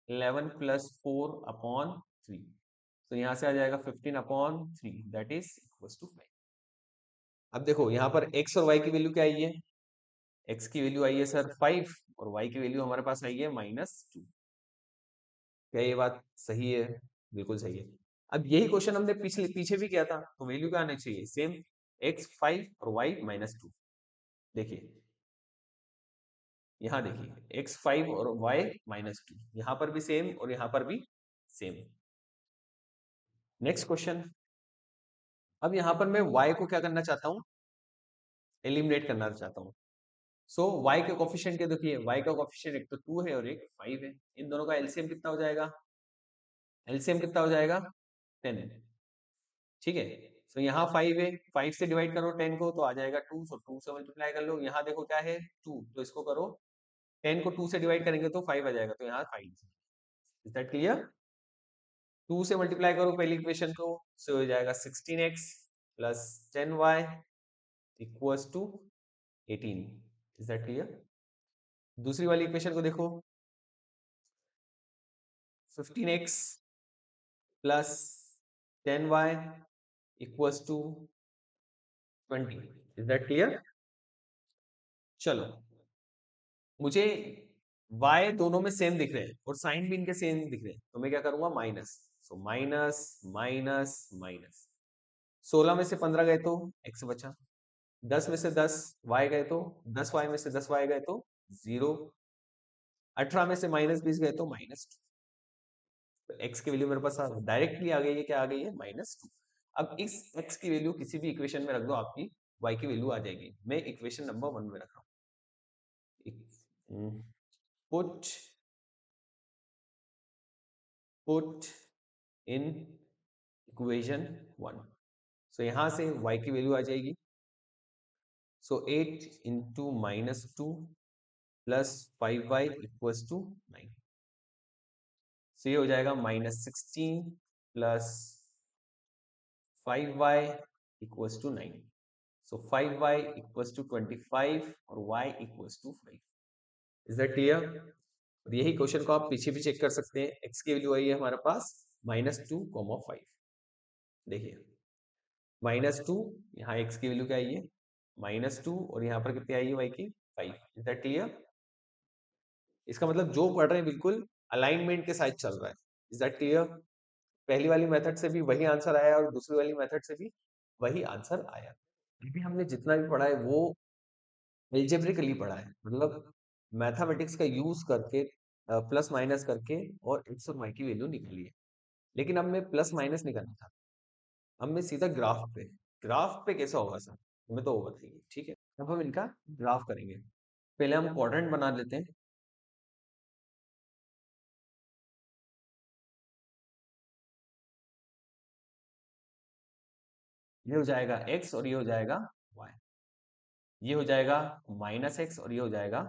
11 प्लस 4 अपॉन 3, तो यहाँ से आ जाएगा 15 upon 3 that is equals to 5। अब देखो यहाँ पर x और y की वैल्यू क्या आई है, x की वैल्यू आई है सर 5 और y की वैल्यू हमारे पास आई है -2। क्या ये बात सही है? बिल्कुल सही है। अब यही क्वेश्चन हमने पिछले पीछे भी किया था, तो वैल्यू क्या आनी चाहिए सेम, x 5 और y -2। देखिए यहाँ देखिए x 5 और y -2, यहाँ पर भी सेम और यहाँ पर भी सेम। Next question. अब यहाँ पर मैं y को क्या करना चाहता हूँ, एलिमिनेट करना चाहता हूँ। सो y के कोफिशिएंट क्या देखिए, y का कोफिशिएंट एक तो 2 है और एक 5 है, इन दोनों का एलसीएम कितना हो जाएगा, एलसीएम कितना हो जाएगा 10। ठीक है। तो यहाँ 5 है, 5 से डिवाइड करो 10 को तो आ जाएगा 2, सो 2 से मल्टीप्लाई कर लो। यहाँ देखो क्या है 2, तो इसको करो 10 को 2 से डिवाइड करेंगे तो 5 आ जाएगा, तो यहाँ 5। Is that clear? 2 से मल्टीप्लाई करो पहली इक्वेशन को, से हो जाएगा 16x plus 10y equals to 18। Is that clear? दूसरी वाली इक्वेशन को देखो, 15x plus 10y equals to 20। Is that clear? चलो, मुझे y दोनों में सेम दिख रहे हैं और साइन भी इनके सेम दिख रहे हैं, तो मैं क्या करूंगा minus. So minus minus minus, 16 में से 15 गए तो x बचा, 10 में से 10 y गए तो 10y में से 10y गए तो 0, 18 में से -20 गए तो -2। तो x की वैल्यू मेरे पास डायरेक्टली आ गई है, क्या आ गई है -2। अब इस x की वैल्यू किसी भी इक्वेशन में रख दो, आपकी y की वैल्यू आ जाएगी। मैं इक्वेशन नंबर 1 में रख रहा हूँ। Put put in equation 1। So यहां से y की वैल्यू आ जाएगी, so 8 into -2 plus 5y equals to 9। So ये हो जाएगा -16 plus 5y equals to 9। So 5y equals to 25 और y equals to 5। Is that clear? और यही क्वेश्चन को आप पीछे भी चेक कर सकते हैं। x की वैल्यू आई है हमारे पास -2,5। देखिए -2, यहाँ x की वैल्यू क्या आई है -2, और यहाँ पर कितनी आई है y की 5। Is that clear? इसका मतलब जो पढ़ रहे हैं बिल्कुल अलाइनमेंट के साथ चल रहा है। Is that clear? पहली वाली मेथड से भी वही आंसर आया और दूसरी वाली मेथड से भी वही आंसर आया। अभी हमने जितना भी पढ़ा है वो एल्जेब्रिकली पढ़ा है, मतलब मैथमेटिक्स का यूज करके प्लस माइनस करके और एक्स और वाई की वैल्यू निकाली है। लेकिन अब मैं प्लस माइनस नहीं करना था, अब मैं सीधा ग्राफ पे कैसा होगा सर हमें तो वो बताइए। ठीक है, अब हम इनका ग्राफ करेंगे। पहले हम क्वाड्रेंट बना लेते हैं। ये हो जाएगा x और ये हो जाएगा y। ये हो जाएगा -x और ये हो जाएगा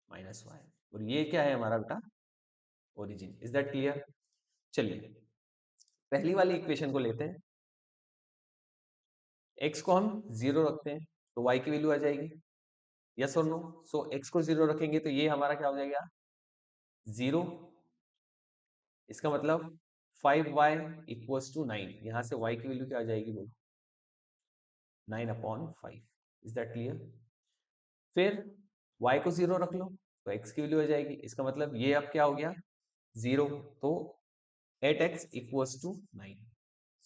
-y। और ये क्या है हमारा बेटा ओरिजिन। Is that clear? चलिए पहली वाली इक्वेशन को लेते हैं। x को हम 0 रखते हैं तो y की वैल्यू आ जाएगी, यस और नो? सो x को 0 रखेंगे तो ये हमारा क्या हो जाएगा 0। इसका मतलब 5y इक्वल्स टू 9। यहां से y की वैल्यू क्या आ जाएगी बोलो 9/5। Is that clear? फिर y को 0 रख लो तो x की वैल्यू आ जाएगी। इसका मतलब ये अब क्या हो गया 0, तो 8x equals to 9।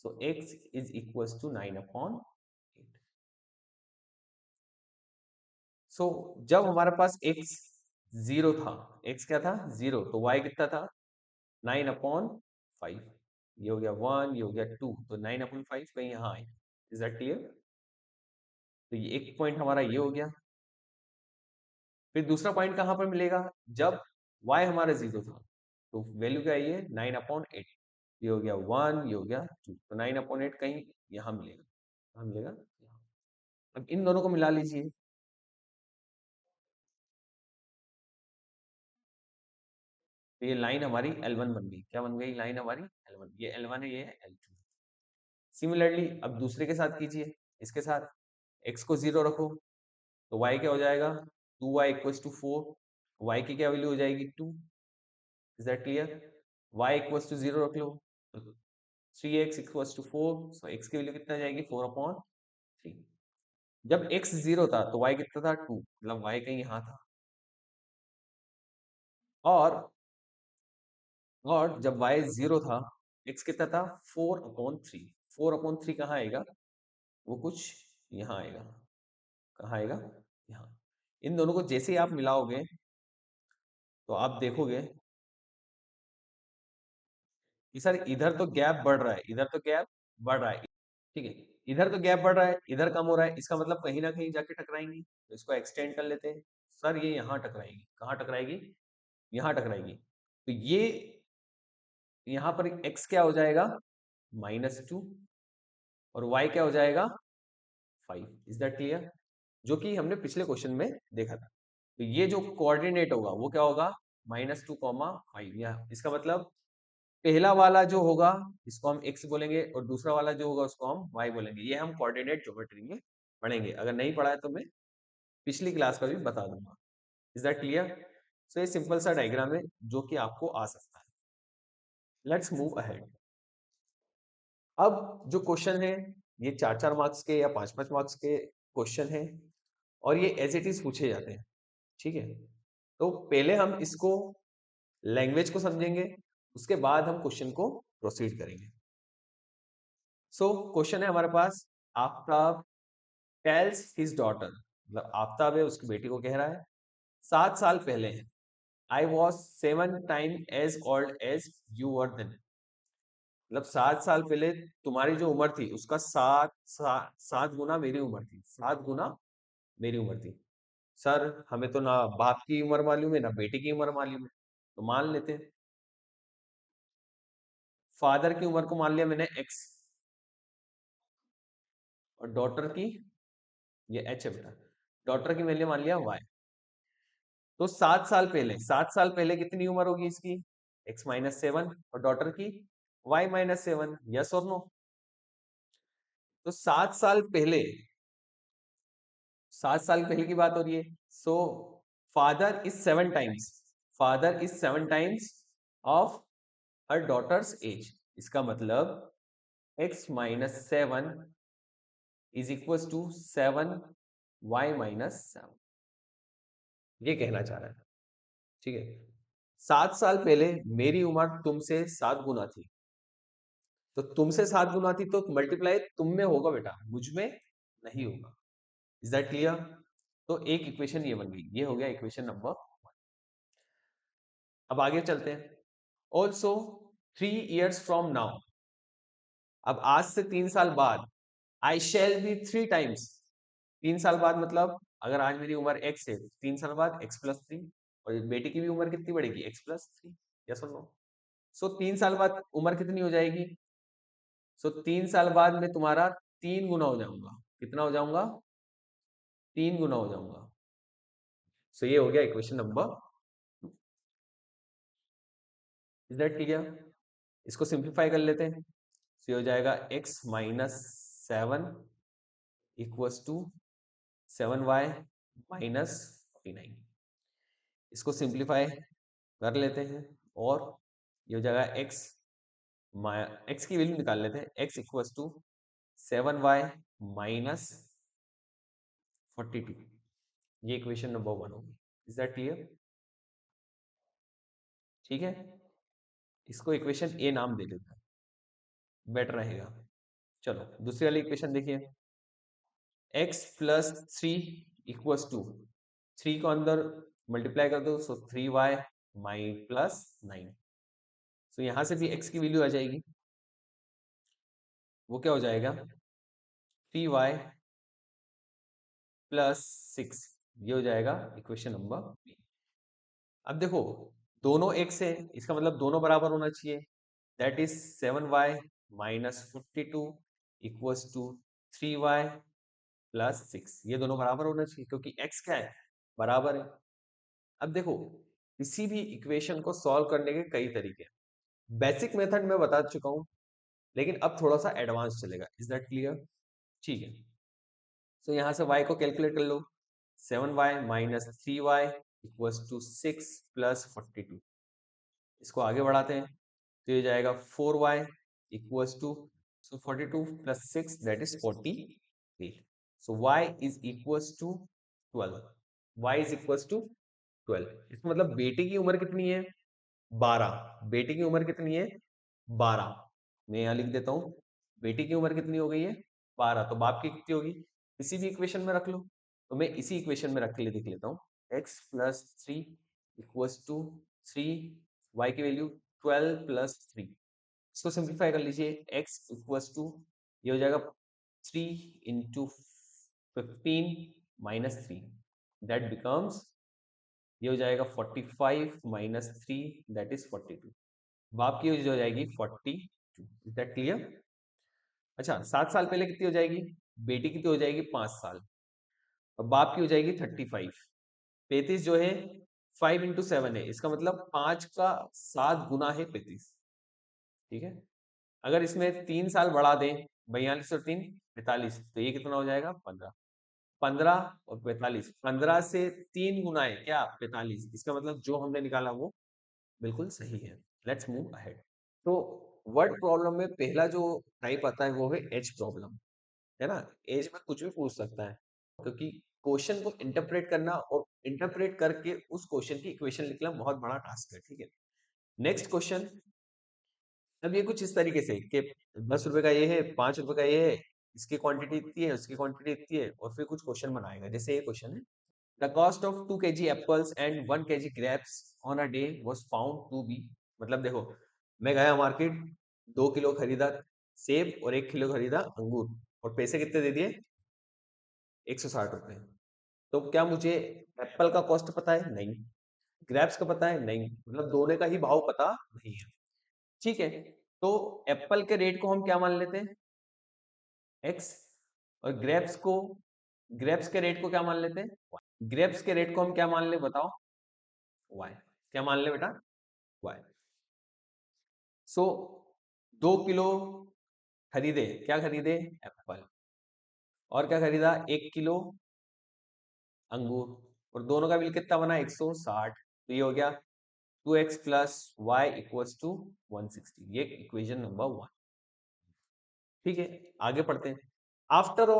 So x is equals to 9/8। So जब हमारे पास x 0 था, x क्या था 0, तो y कितना था 9/5। ये हो गया 1, ये हो गया 2, तो 9/5 कहीं यहाँ आए। Is that clear? तो ये एक पॉइंट हमारा ये हो गया। फिर दूसरा पॉइंट कहाँ पर मिलेगा जब y हमारा 0 था, तो वैल्यू क्या आई है 9/8। ये हो गया 1, ये हो गया 2, तो 9/8 कहीं यहाँ मिलेगा, कहाँ मिलेगा यहाँ। अब इन दोनों को मिला लीजिए, तो ये लाइन हमारी L1 बन गई। क्या बन गई लाइन हमारी L1? ये L1 है, ये है L2। सिमिलरली अब दूसरे के साथ कीजिए, इसके साथ x को 0 रखो तो y क्या हो जाएगा 2y इक्वल्स टू 4। y की क्या वैल्यू हो जाएगी 2। Is that clear? y equals to 0 रख लो तो 3x equals to 4, so x की वैल्यू कितना जाएगी 4/3। जब x 0 था तो y कितना था 2, मतलब y कहीं यहाँ था। और जब y 0 था x कितना था 4/3। 4/3 कहाँ आएगा, वो कुछ यहाँ आएगा। कहाँ आएगा यहाँ। इन दोनों को जैसे ही आप मिलाओगे तो आप देखोगे कि सर इधर तो गैप बढ़ रहा है, इधर तो गैप बढ़ रहा है। ठीक है, इधर तो गैप बढ़ रहा है, इधर कम हो रहा है, इसका मतलब कहीं ना कहीं जाके टकराएंगी। तो इसको एक्सटेंड कर लेते हैं। सर ये यहाँ टकराएगी, कहाँ टकराएगी यहाँ टकराएगी। तो ये यहाँ पर x क्या हो जाएगा -2, और y क्या हो जाएगा 5। Is that clear? जो कि हमने पिछले क्वेश्चन में देखा था। तो ये जो कोऑर्डिनेट होगा वो क्या होगा -2,5। या इसका मतलब पहला वाला जो होगा इसको हम x बोलेंगे और दूसरा वाला जो होगा उसको हम y बोलेंगे। ये हम कोऑर्डिनेट ज्योमेट्री में पढ़ेंगे। अगर नहीं पढ़ा है तो मैं पिछली क्लास का भी बता दूंगा। Is that clear? सो ये सिंपल सा डायग्राम है जो कि आपको आ सकता है। Let's move ahead. अब जो क्वेश्चन है ये 4-4 मार्क्स के या 5-5 मार्क्स के क्वेश्चन है और ये एज इट इज पूछे जाते हैं। ठीक है, तो पहले हम इसको लैंग्वेज को समझेंगे, उसके बाद हम क्वेश्चन को प्रोसीड करेंगे। सो क्वेश्चन है हमारे पास, आफ्ताब टेल्स हिज डॉटर, मतलब आफ्ताब है उसकी बेटी को कह रहा है 7 साल पहले I was 7 time as old as you were then. मतलब 7 साल पहले तुम्हारी जो उम्र थी उसका 7 गुना मेरी उम्र थी। 7 गुना मेरी उम्र थी। सर हमें तो ना बाप की उम्र मालूम है ना बेटी की उम्र मालूम है, तो मान लेते हैं। फादर की उम्र को मान लिया मैंने x और डॉटर की ये h है बेटा, डॉटर की मैंने मान लिया y। तो 7 साल पहले कितनी उम्र होगी इसकी x-7 और डॉटर की y-7। यस और नो? तो 7 साल पहले की बात हो रही है। So father is 7 times, father is 7 times of her daughters as. इसका मतलब x-7 is equal to 7y-7। ये कहना चाह रहा है। ठीक है, 7 साल पहले मेरी उम्र तुमसे 7 गुना थी, तो तुमसे 7 गुना थी तो मल्टीप्लाई तुम में होगा बेटा, मुझ में नहीं होगा। Is that clear? तो एक इक्वेशन ये बन गई, ये हो गया इक्वेशन नंबर 1। अब आगे चलते हैं। ऑल्सो 3 years फ्रॉम नाउ, अब आज से 3 साल बाद आई शैल बी 3 टाइम्स। 3 साल बाद मतलब अगर आज मेरी उम्र x है, 3 साल बाद x+3, और बेटी की भी उम्र कितनी बढ़ेगी x+3। यस और नो? सो 3 साल बाद उम्र कितनी हो जाएगी? सो 3 साल बाद मैं तुम्हारा 3 गुना हो जाऊंगा। कितना हो जाऊंगा? 3 गुना हो जाऊंगा। सो ये हो गया equation number 2। Is that clear? इसको सिंप्लीफाई कर लेते हैं। सो हो जाएगा x-7 इक्वल्स टू 7y-49। इसको सिंप्लीफाई कर लेते हैं और ये हो जाएगा x की वैल्यू निकाल लेते हैं। x equals to 7y-42। ये इक्वेशन नंबर 1 होगी। Is that clear? ठीक है, इसको इक्वेशन ए नाम दे देते हैं, बेटर रहेगा। चलो दूसरी वाली इक्वेशन देखिए। x+3 इक्वल्स टू, 3 को अंदर मल्टीप्लाई कर दो, सो 3y-9। सो यहां से भी x की वैल्यू आ जाएगी, वो क्या हो जाएगा 3y+6। ये हो जाएगा इक्वेशन नंबर बी। अब देखो दोनों x है, इसका मतलब दोनों बराबर होना चाहिए। That is 7y-42 equals to 3y+6। ये दोनों बराबर होना चाहिए क्योंकि x क्या है, बराबर है। अब देखो किसी भी इक्वेशन को सॉल्व करने के कई तरीके हैं। बेसिक मेथड में बता चुका हूं, लेकिन अब थोड़ा सा एडवांस चलेगा। Is that clear? ठीक है, तो यहां से y को कैलकुलेट कर लो। 7y-3y equals to 6+42। इसको आगे बढ़ाते हैं तो ये जाएगा 4y equals to, so 42+6 that is 48। So y is equals to 12। y is equals to 12। इसका मतलब बेटे की उम्र कितनी है 12। बेटे की उम्र कितनी है 12। मैं यहाँ लिख देता हूँ, बेटी की उम्र कितनी हो गई है 12। तो बाप की कितनी होगी, किसी भी इक्वेशन में रख लो। तो मैं इसी इक्वेशन में रख के लिख लेता हूँ x+3 इक्वल्स टू 3, y की वैल्यू 12+3। इसको सिंप्लीफाई कर लीजिए। x इक्वल्स टू, ये हो जाएगा 3 इंटू 15-3, दैट बिकम्स, ये हो जाएगा 45-3 दैट इज 42। बाप की हो जाएगी 42। Is that clear? अच्छा 7 साल पहले कितनी हो जाएगी, बेटी की तो हो जाएगी 5 साल, और बाप की हो जाएगी 35। 35 जो है 5 into 7 है, इसका मतलब 5 का 7 गुना है 35। ठीक है, अगर इसमें 3 साल बढ़ा दें, 42 और 3 45, तो ये कितना हो जाएगा 15। 15 और 45, 15 से 3 गुना है क्या 45, इसका मतलब जो हमने निकाला वो बिल्कुल सही है। Let's move ahead. तो वर्ड प्रॉब्लम में पहला जो टाइप आता है वो है एज प्रॉब्लम, है ना। एज में कुछ भी पूछ सकता है, क्योंकि क्वेश्चन को इंटरप्रेट करना और इंटरप्रेट करके उस क्वेश्चन की इक्वेशन लिखना बहुत बड़ा टास्क है। ठीक है, नेक्स्ट क्वेश्चन। अब ये कुछ इस तरीके से कि 10 रुपए का ये है, 5 रुपए का ये है, इसकी क्वांटिटी इतनी है, उसकी क्वांटिटी इतनी है, और फिर कुछ क्वेश्चन बनाएगा। जैसे ये क्वेश्चन है, the cost of 2 kg apples and 1 kg grapes on a day was found to be. मतलब देखो, मैं गया मार्केट, 2 किलो खरीदा सेब और 1 किलो खरीदा अंगूर, और पैसे कितने दे दिए 160 रुपए। तो क्या मुझे एप्पल का कॉस्ट पता है? नहीं। ग्रेप्स का पता है? नहीं। मतलब दोनों का ही भाव पता नहीं है। ठीक है, तो एप्पल के रेट को हम क्या मान लेते हैं, एक्स, और ग्रेप्स के रेट को क्या मान लेते हैं, ग्रेप्स के रेट को हम क्या मान ले बताओ, वाई। क्या मान ले बेटा, वाई। सो 2 किलो खरीदे, क्या खरीदे, एप्पल, और क्या खरीदा 1 किलो अंगूर, और दोनों का बिल कितना बना 160। तो ये हो गया 2x plus y equals to 160, ये इक्वेशन नंबर 1। ठीक है, आगे पढ़ते हैं। After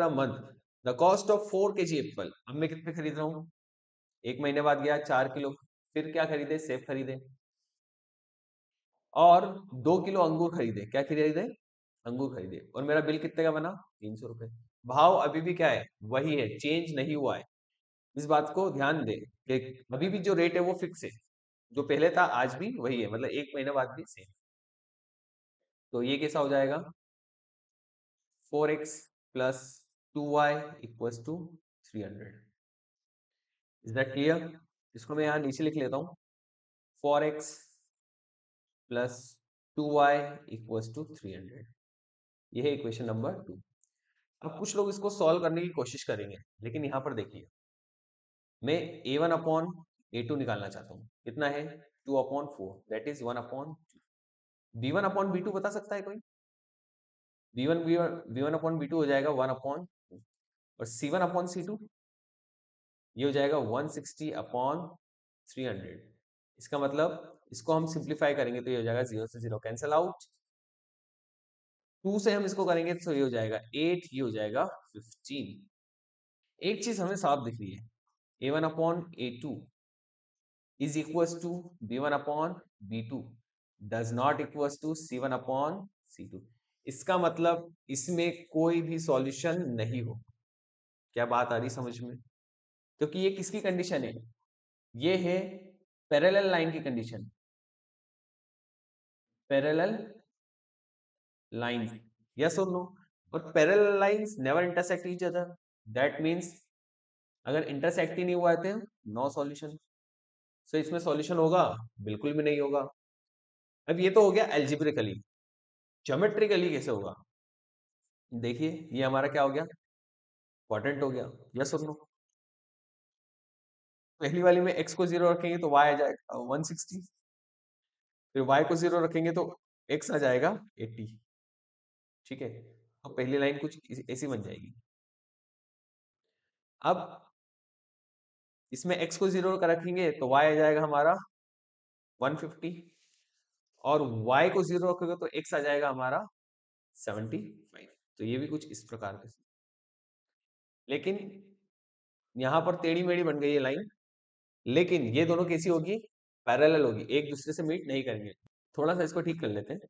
a month the cost of 4 kg Apple. अब मैं कितने खरीद रहा हूँ, 1 महीने बाद गया 4 किलो, फिर क्या खरीदे, सेब खरीदे, और 2 किलो अंगूर खरीदे, क्या खरीदे, अंगूर खरीदे, और मेरा बिल कितने का बना 300 रुपए। भाव अभी भी क्या है, वही है, चेंज नहीं हुआ है। इस बात को ध्यान दे कि अभी भी जो रेट है वो फिक्स है, जो पहले था आज भी वही है, मतलब 1 महीने बाद भी सेम। तो ये कैसा हो जाएगा, 4x plus 2y equals to 300। Is that clear? इसको मैं यहाँ नीचे लिख लेता हूँ, 4x plus 2y equals to 300। ये है इक्वेशन नंबर 2। अब कुछ लोग इसको सॉल्व करने की कोशिश करेंगे, लेकिन यहाँ पर देखिए, मैं a1 अपॉन a2 निकालना चाहता हूँ, कितना है 2/4, that is 1/2। b1 upon b2 बता सकता है कोई, b1 अपॉन b2 हो जाएगा 1/2, और c1 अपॉन c2 ये हो जाएगा 160/300। इसका मतलब इसको हम सिंप्लीफाई करेंगे तो ये हो जाएगा 0 से 0 कैंसिल आउट, 2 से हम इसको करेंगे तो ये हो जाएगा 8, ये हो जाएगा 15। एक चीज हमें साफ दिख रही है, a1 upon a2 is equals to b1 upon b2 does not equals to c1 upon c2। इसका मतलब इसमें कोई भी सॉल्यूशन नहीं हो। क्या बात आ रही समझ में? क्योंकि ये किसकी कंडीशन है, ये है पैरेलल लाइन की कंडीशन, पैरेलल लाइंस, यस और नो। और parallel lines never intersect each other, that means अगर इंटरसेक्ट ही नहीं हुआ है तो नो सॉल्यूशन। सो इसमें सॉल्यूशन होगा, बिल्कुल भी नहीं होगा। अब ये तो हो गया एल्जेब्रिकली, ज्योमेट्रिकली कैसे होगा, देखिए ये हमारा क्या हो गया, क्वाड्रेंट हो गया, यस और नो। पहली वाली में x को 0 रखेंगे तो y आ जाएगा 160, फिर y को 0 रखेंगे तो x आ जाएगा 80। ठीक है, अब पहली लाइन कुछ ऐसी बन जाएगी। अब इसमें x को 0 का रखेंगे तो y आ जाएगा हमारा 150, और y को 0 रखोगे तो x आ जाएगा हमारा 75। तो ये भी कुछ इस प्रकार के, लेकिन यहाँ पर टेढ़ी मेढ़ी बन गई है लाइन, लेकिन ये दोनों कैसी होगी, पैरेलल होगी, एक दूसरे से मीट नहीं करेंगे। थोड़ा सा इसको ठीक कर लेते हैं।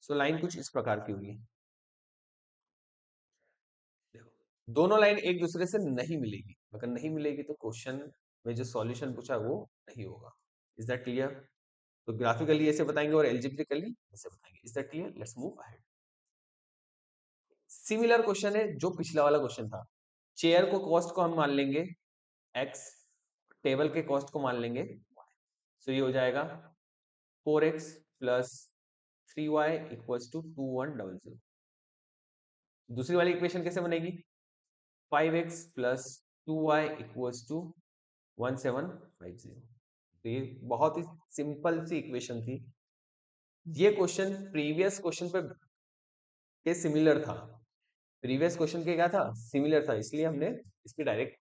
सो लाइन कुछ इस प्रकार की होगी, देखो दोनों लाइन एक दूसरे से नहीं मिलेगी, अगर नहीं मिलेगी तो क्वेश्चन में जो सॉल्यूशन पूछा वो नहीं होगा। Is that clear? तो ग्राफिकली ऐसे बताएंगे और एल्जेब्रिकली ऐसे बताएंगे। Is that clear? Let's move ahead. Similar question है जो पिछला वाला क्वेश्चन था, चेयर को कॉस्ट को हम मान लेंगे x, टेबल के कॉस्ट को मान लेंगे y। सो ये हो जाएगा 4x plus 3y equals to 2100। दूसरी वाली इक्वेशन कैसे बनेगी? 5x plus 2y equals to 1750। तो ये बहुत ही सिंपल सी इक्वेशन थी। ये क्वेश्चन प्रीवियस क्वेश्चन पे के सिमिलर था। प्रीवियस क्वेश्चन के क्या था? सिमिलर था, इसलिए हमने इसकी डायरेक्ट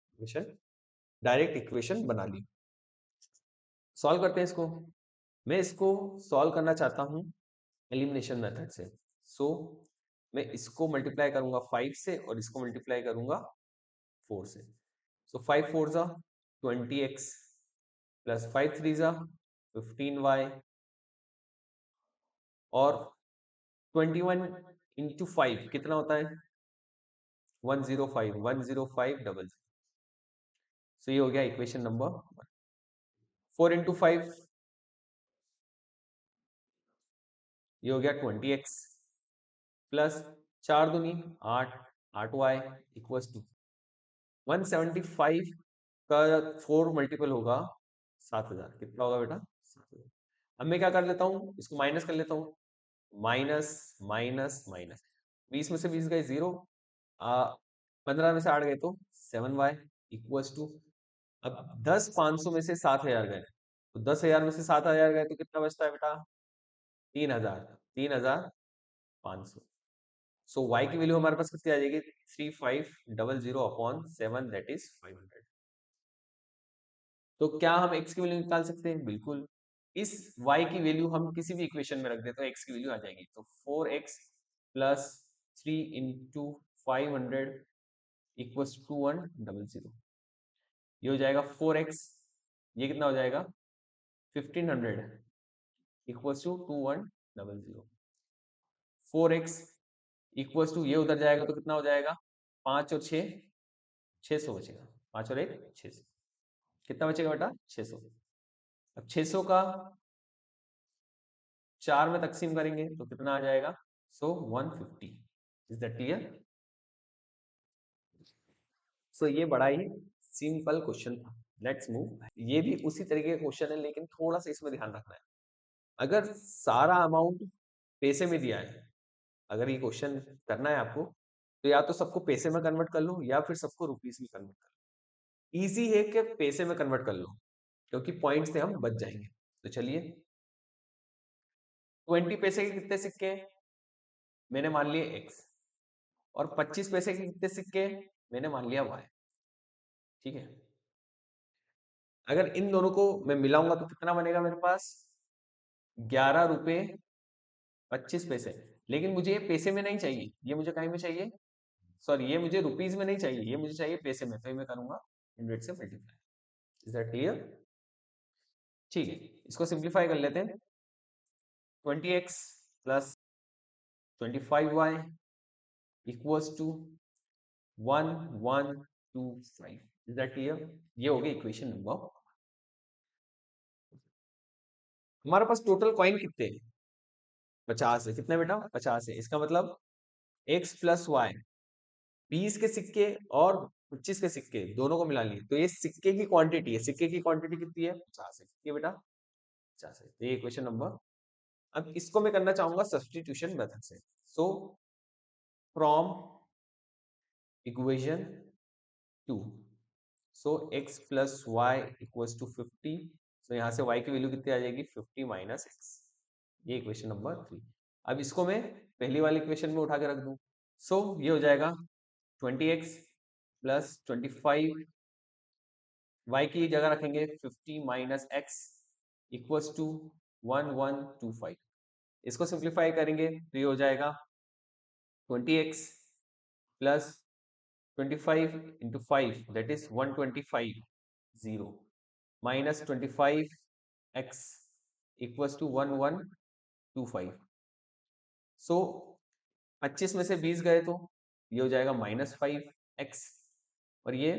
इक्वेशन बना ली। सॉल्व करते हैं इसको। मैं इसको सॉल्व करना चाहता हूं एलिमिनेशन मेथड से। सो मैं इसको मल्टीप्लाई करूंगा 5 से और इसको मल्टीप्लाई करूंगा 4 से। सो 5 4 जा 20x प्लस 5 3 जा 15y और 21 इंटू 5 कितना होता है? 105 सो ये हो गया इक्वेशन नंबर 1। 4 इंटू 5 ये हो गया 20x प्लस 4 दूनी 8 8y इक्वल्स टू 175 का 4 मल्टीपल होगा 7000। कितना होगा बेटा? 7000। अब मैं क्या कर लेता हूँ, इसको माइनस कर लेता हूँ। माइनस माइनस माइनस 20 में से 20 गए 0, 15 में से 8 गए तो 7y इक्वल्स टू, अब 10 500 में से 7000 गए तो 10,000 में से 7000 गए तो कितना बचता है बेटा? 3500। सो y की वैल्यू हमारे पास कितनी आ जाएगी? 3500 अपॉन 7 दैट इज 500। तो क्या हम x की वैल्यू निकाल सकते हैं? बिल्कुल। इस y की वैल्यू हम किसी भी इक्वेशन में रख दें तो x की वैल्यू आ जाएगी। तो 4x plus 3 into 500 equals to 100। ये हो जाएगा 4x, ये कितना हो जाएगा? 1500 equals to 2100। 4x equals to, ये उधर जाएगा तो कितना हो जाएगा? 5 और 6 600 बचेगा। 5 और 1 600। कितना बचेगा बेटा? 600। अब 600 का 4 में तकसीम करेंगे तो कितना आ जाएगा? So 150। Is that clear? So ये बड़ा ही सिंपल क्वेश्चन था। Let's move. ये भी उसी तरीके का क्वेश्चन है, लेकिन थोड़ा सा इसमें ध्यान रखना है। अगर सारा अमाउंट पैसे में दिया है, अगर ये क्वेश्चन करना है आपको, तो या तो सबको पैसे में कन्वर्ट कर लो या फिर सबको रुपीस में कन्वर्ट कर लो। इजी है कि पैसे में कन्वर्ट कर लो, क्योंकि पॉइंट से हम बच जाएंगे। तो चलिए, 20 पैसे के कितने सिक्के हैं? मैंने मान लिए x। और 25 पैसे के कितने सिक्के हैं? मैंने मान लिया y। ठीक है। अगर इन दोनों को मैं मिलाऊंगा तो कितना बनेगा मेरे पास? 11 रुपए 25 पैसे। लेकिन मुझे ये पैसे में नहीं चाहिए, ये मुझे कहीं में चाहिए, सॉरी ये मुझे रुपीज में नहीं चाहिए, ये मुझे चाहिए पैसे में। तो ये मैं करूंगा 100 से मल्टीप्लाई। Is that clear? ठीक है, इसको सिंप्लीफाई कर लेते हैं। 20x plus 25y equals to 1125। Is that clear? ये हो गई इक्वेशन नंबर। हमारे पास टोटल कॉइन कितने हैं? 50 है। कितने बेटा? 50 है। इसका मतलब x प्लस वाई, 20 के सिक्के और 25 के सिक्के दोनों को मिला लिए तो ये सिक्के की क्वांटिटी है। सिक्के की क्वांटिटी कितनी है? 50 है। कितनी है बेटा? 50 है। तो ये इक्वेशन नंबर। अब इसको मैं करना चाहूंगा सब्स्टिट्यूशन मेथड से। So from equation 2, so x plus y equals to 50। So यहाँ से y की वैल्यू कितनी आ जाएगी? 50 माइनस एक्स। ये इक्वेशन नंबर 3। अब इसको मैं पहली वाली इक्वेशन में उठा के रख दूं। सो ये हो जाएगा 20x प्लस 25, y की जगह रखेंगे 50 माइनस एक्स इक्वल्स टू 1125। इसको सिंप्लीफाई करेंगे तो ये हो जाएगा 20x plus 25 into 5 that is 125 0 minus 25x equals to 1125। So 25 में से 20 गए तो ये हो जाएगा माइनस 5x। और ये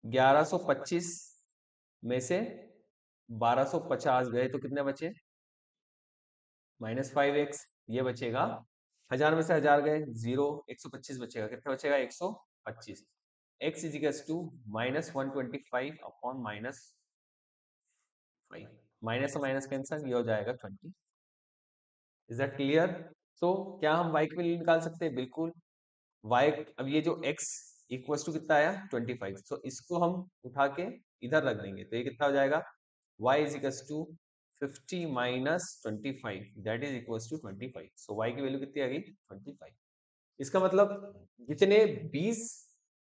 1125 में से 1250 गए तो कितने बचे? Minus 5x। ये बचेगा 1000 में से 1000 गए 0, 125 बचेगा। कितना बचेगा? 125। x equals to minus 125 upon minus 5। Minus से माइनस कैंसल, ये हो जाएगा 20। Is that clear? तो क्या हम y की वैल्यू निकाल सकते हैं? बिल्कुल। y, अब ये जो x इक्वल्स टू कितना आया 25, तो इसको हम उठा के इधर रख देंगे, तो ये कितना हो जाएगा y is equals to 50 minus 25, that is equals to 25। So y की वैल्यू कितनी आ गई 25। इसका मतलब जितने 20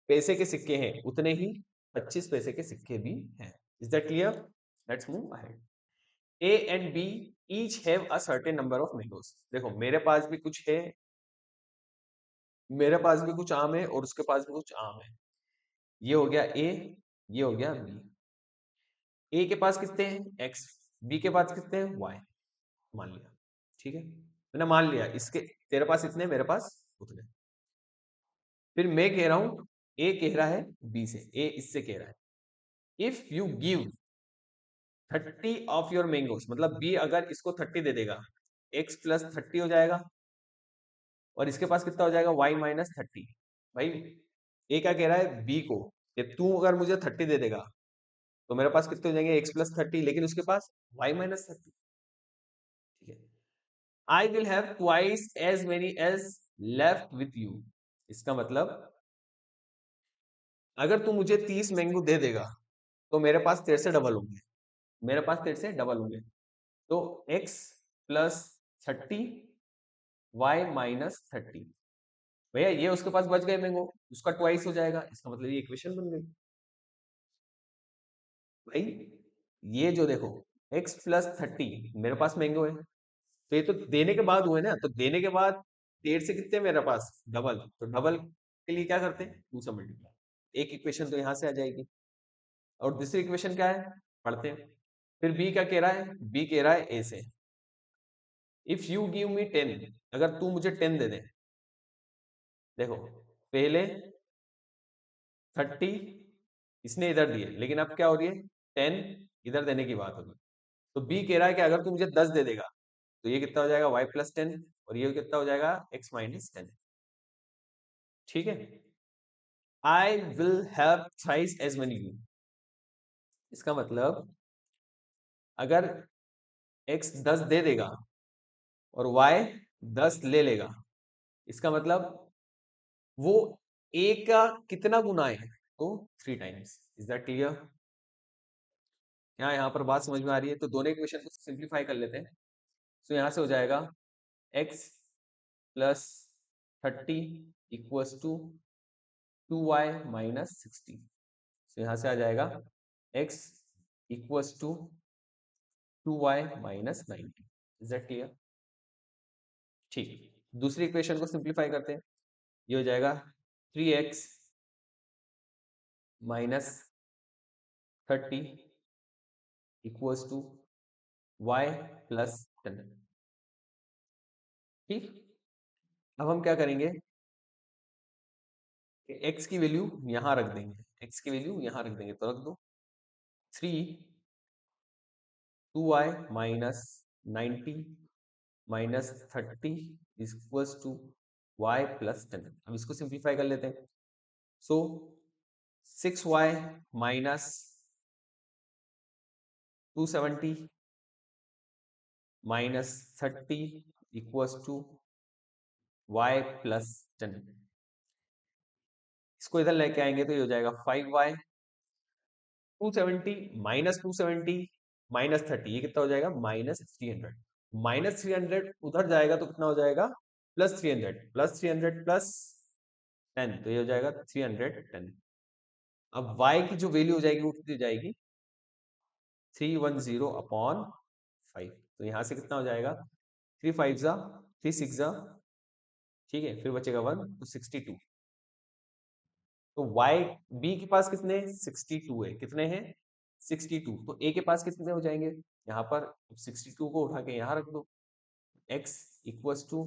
पैसे के सिक्के हैं उतने ही 25 पैसे के सिक्के भी हैं। Is that clear? Let's move ahead. A and B each have a certain number of mangoes। देखो मेरे पास भी कुछ है, मेरे पास भी कुछ आम है और उसके पास भी कुछ आम है। ये हो गया A, ये हो गया B। A के पास कितने हैं X, B के पास कितने हैं Y, मान लिया। ठीक है, मैंने मान लिया इसके, तेरे पास इतने, मेरे पास उतने। फिर मैं कह रहा हूं A कह रहा है B से, A इससे कह रहा है if you give 30 of your mangoes, मतलब B अगर इसको 30 दे देगा, X प्लस 30 हो जाएगा और इसके पास कितना हो जाएगा y माइनस 30। भाई ए क्या कह रहा है बी को कि तू अगर मुझे 30 दे देगा तो मेरे पास कितने हो जाएंगे x प्लस 30, लेकिन उसके पास y माइनस 30। ठीक है, I will have twice as many as left with you. इसका मतलब अगर तू मुझे 30 मैंगो दे देगा तो मेरे पास तेरे से डबल होंगे, मेरे पास तेरे से डबल होंगे। तो x प्लस 30 y माइनस 30, भैया ये उसके पास बच गए मैंगो, उसका ट्वाइस हो जाएगा, इसका मतलब ये इक्वेशन बन गई। भाई ये जो देखो x प्लस 30 मेरे पास मैंगो है, तो ये तो देने के बाद हुए ना, तो देने के बाद 13 से कितने मेरे पास डबल, तो डबल के लिए क्या करते हैं 2 से मल्टीप्लाई। एक इक्वेशन तो यहाँ से आ जाएगी और दूसरी इक्वेशन क्या है पढ़ते हैं। फिर b क्या कह रहा है, b कह रहा है a से इफ यू गिव मी 10, अगर तू मुझे 10 दे दे। देखो पहले 30 इसने इधर दिए, लेकिन अब क्या हो रही है 10 इधर देने की बात होगी। तो b कह रहा है कि अगर तू मुझे 10 दे देगा तो ये कितना हो जाएगा y प्लस 10 और ये कितना हो जाएगा x माइनस 10। ठीक है, I will have thrice as many you. इसका मतलब अगर x 10 दे देगा और y 10 ले लेगा, इसका मतलब वो a का कितना गुना है, तो 3 टाइम्स। Is that clear? यहाँ पर बात समझ में आ रही है? तो दोनों इक्वेशन को सिंप्लीफाई कर लेते हैं। तो यहाँ से हो जाएगा x plus 30 equals to 2y minus 60। तो यहाँ से आ जाएगा x equals to 2y minus 90। Is that clear? ठीक, दूसरी इक्वेशन को सिंप्लीफाई करते हैं। ये हो जाएगा 3x minus 30 equals to y plus 10। ठीक, अब हम क्या करेंगे कि x की वैल्यू यहां रख देंगे, x की वैल्यू यहां रख देंगे, तो रख दो 3 2y minus 90 minus 30 equals to y plus 10। अब इसको सिंप्लीफाई कर लेते हैं। So 6y minus 270 minus 30 equals to y plus 10। इसको इधर लेके आएंगे तो ये हो जाएगा 5y 270 माइनस 270 माइनस 30, ये कितना हो जाएगा माइनस 300। माइनस 300 उधर जाएगा तो कितना हो जाएगा प्लस 300 प्लस 300 प्लस 10, तो ये हो जाएगा 310। अब y की जो वैल्यू हो जाएगी वो कितनी हो जाएगी 310 अपॉन 5। तो यहां से कितना हो जाएगा 3 5 जा 3 6 जा, ठीक है, फिर बचेगा 1 तो 62। तो y b के पास कितने 62 है, कितने हैं 62, तो a के पास कितने हो जाएंगे यहाँ पर 62 को उठा के यहाँ रख दो। x equals to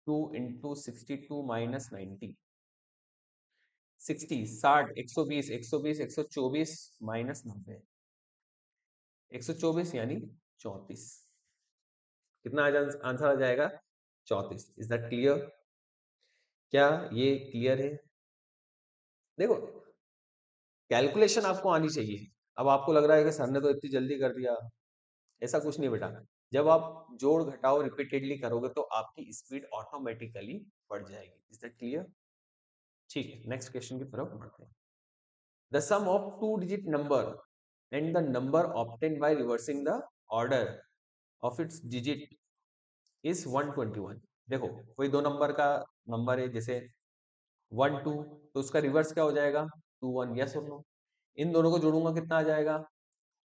2 into 62 minus 90, 60 60 120 120 124 minus 90 124 यानी 34। कितना आंसर आ जाएगा 34। Is that clear? क्या ये क्लियर है? देखो कैलकुलेशन आपको आनी चाहिए। अब आपको लग रहा है कि सर ने तो इतनी जल्दी कर दिया, ऐसा कुछ नहीं बेटा। जब आप जोड़ घटाओ रिपीटेडली करोगे तो आपकी स्पीड ऑटोमेटिकली बढ़ जाएगी। Is that clear? ठीक है, नेक्स्ट क्वेश्चन की तरफ बढ़ते हैं। The sum of two digit number and the number obtained by reversing the order of its digit is 121। देखो, कोई दो नंबर का नंबर है, जैसे 1 2, तो उसका रिवर्स क्या हो जाएगा? 2 1। यस और नो? इन दोनों को जोड़ूंगा कितना आ जाएगा?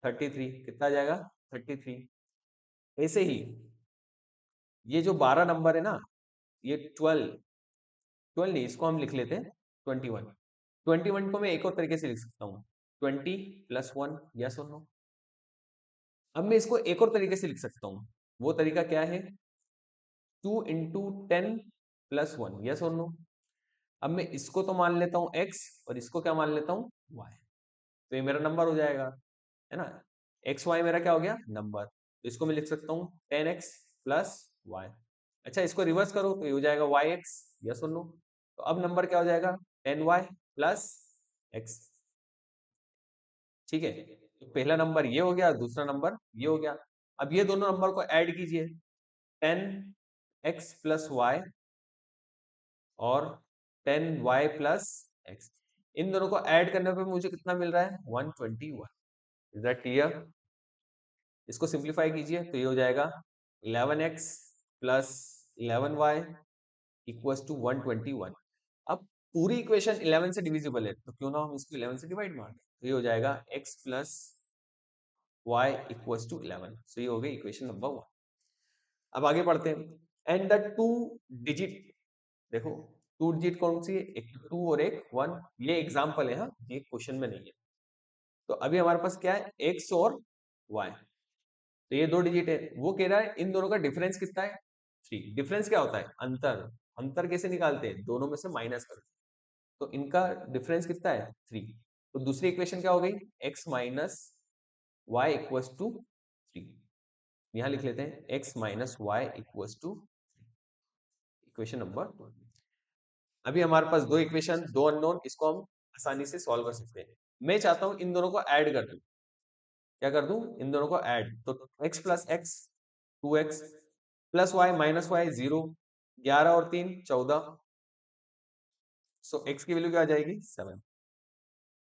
33। कितना आ जाएगा? 33। ऐसे ही ये जो 12 नंबर है ना, ये 12 नहीं, इसको हम लिख लेते हैं 21। 21 को मैं एक और तरीके से लिख सकता हूँ, 20 प्लस 1। यस और नो? अब मैं इसको एक और तरीके से लिख सकता हूँ। वो तरीका क्या है? 2 इंटू 10 प्लस 1। यस और नो? अब मैं इसको तो मान लेता हूँ x, और इसको क्या मान लेता हूँ? y। तो ये मेरा नंबर हो जाएगा, है ना? एक्स वाई मेरा क्या हो गया? नंबर। तो इसको मैं लिख सकता हूँ 10x प्लस वाई। अच्छा, इसको रिवर्स करो तो ये हो जाएगा yx। यस और नो? तो अब नंबर क्या हो जाएगा? 10y plus x। ठीक है, तो पहला नंबर ये हो गया, दूसरा नंबर ये हो गया। अब ये दोनों नंबर को ऐड कीजिए, 10x प्लस वाई और 10y प्लस x। इन दोनों को ऐड करने पे मुझे कितना मिल रहा है? 121। Is that clear? इसको सिंप्लीफाई कीजिए तो ये हो जाएगा 11x plus 11y equals to 121। अब पूरी इक्वेशन 11 से डिविजिबल है, तो क्यों ना हम इसको 11 से डिवाइड मार दें। तो ये हो जाएगा x plus y equals to 11। So ये हो गई इक्वेशन नंबर 1। अब आगे पढ़ते हैं। एंड द टू डिजिट, देखो टू डिजिट कौन सी है? एक 2 और एक 1। ये एग्जाम्पल है, हाँ, ये क्वेश्चन में नहीं है। तो अभी हमारे पास क्या है? x और y। तो ये दो डिजिट है। वो कह रहा है इन दोनों का डिफरेंस कितना है? 3। डिफरेंस क्या होता है? अंतर। अंतर कैसे निकालते हैं? दोनों में से माइनस करते हैं। तो इनका डिफरेंस कितना है? 3। तो दूसरी इक्वेशन क्या हो गई? x minus y equals to 3। यहां लिख लेते हैं x minus y equals to equation number 2। अभी हमारे पास दो इक्वेशन, दो अननोन, इसको हम आसानी से सॉल्व कर सकते हैं। मैं चाहता हूं इन दोनों को ऐड कर दूं। क्या कर दूं? इन दोनों को ऐड। तो x plus x 2x plus y minus y 0। 11 और 3 14। सो x की वैल्यू क्या आ जाएगी? 7।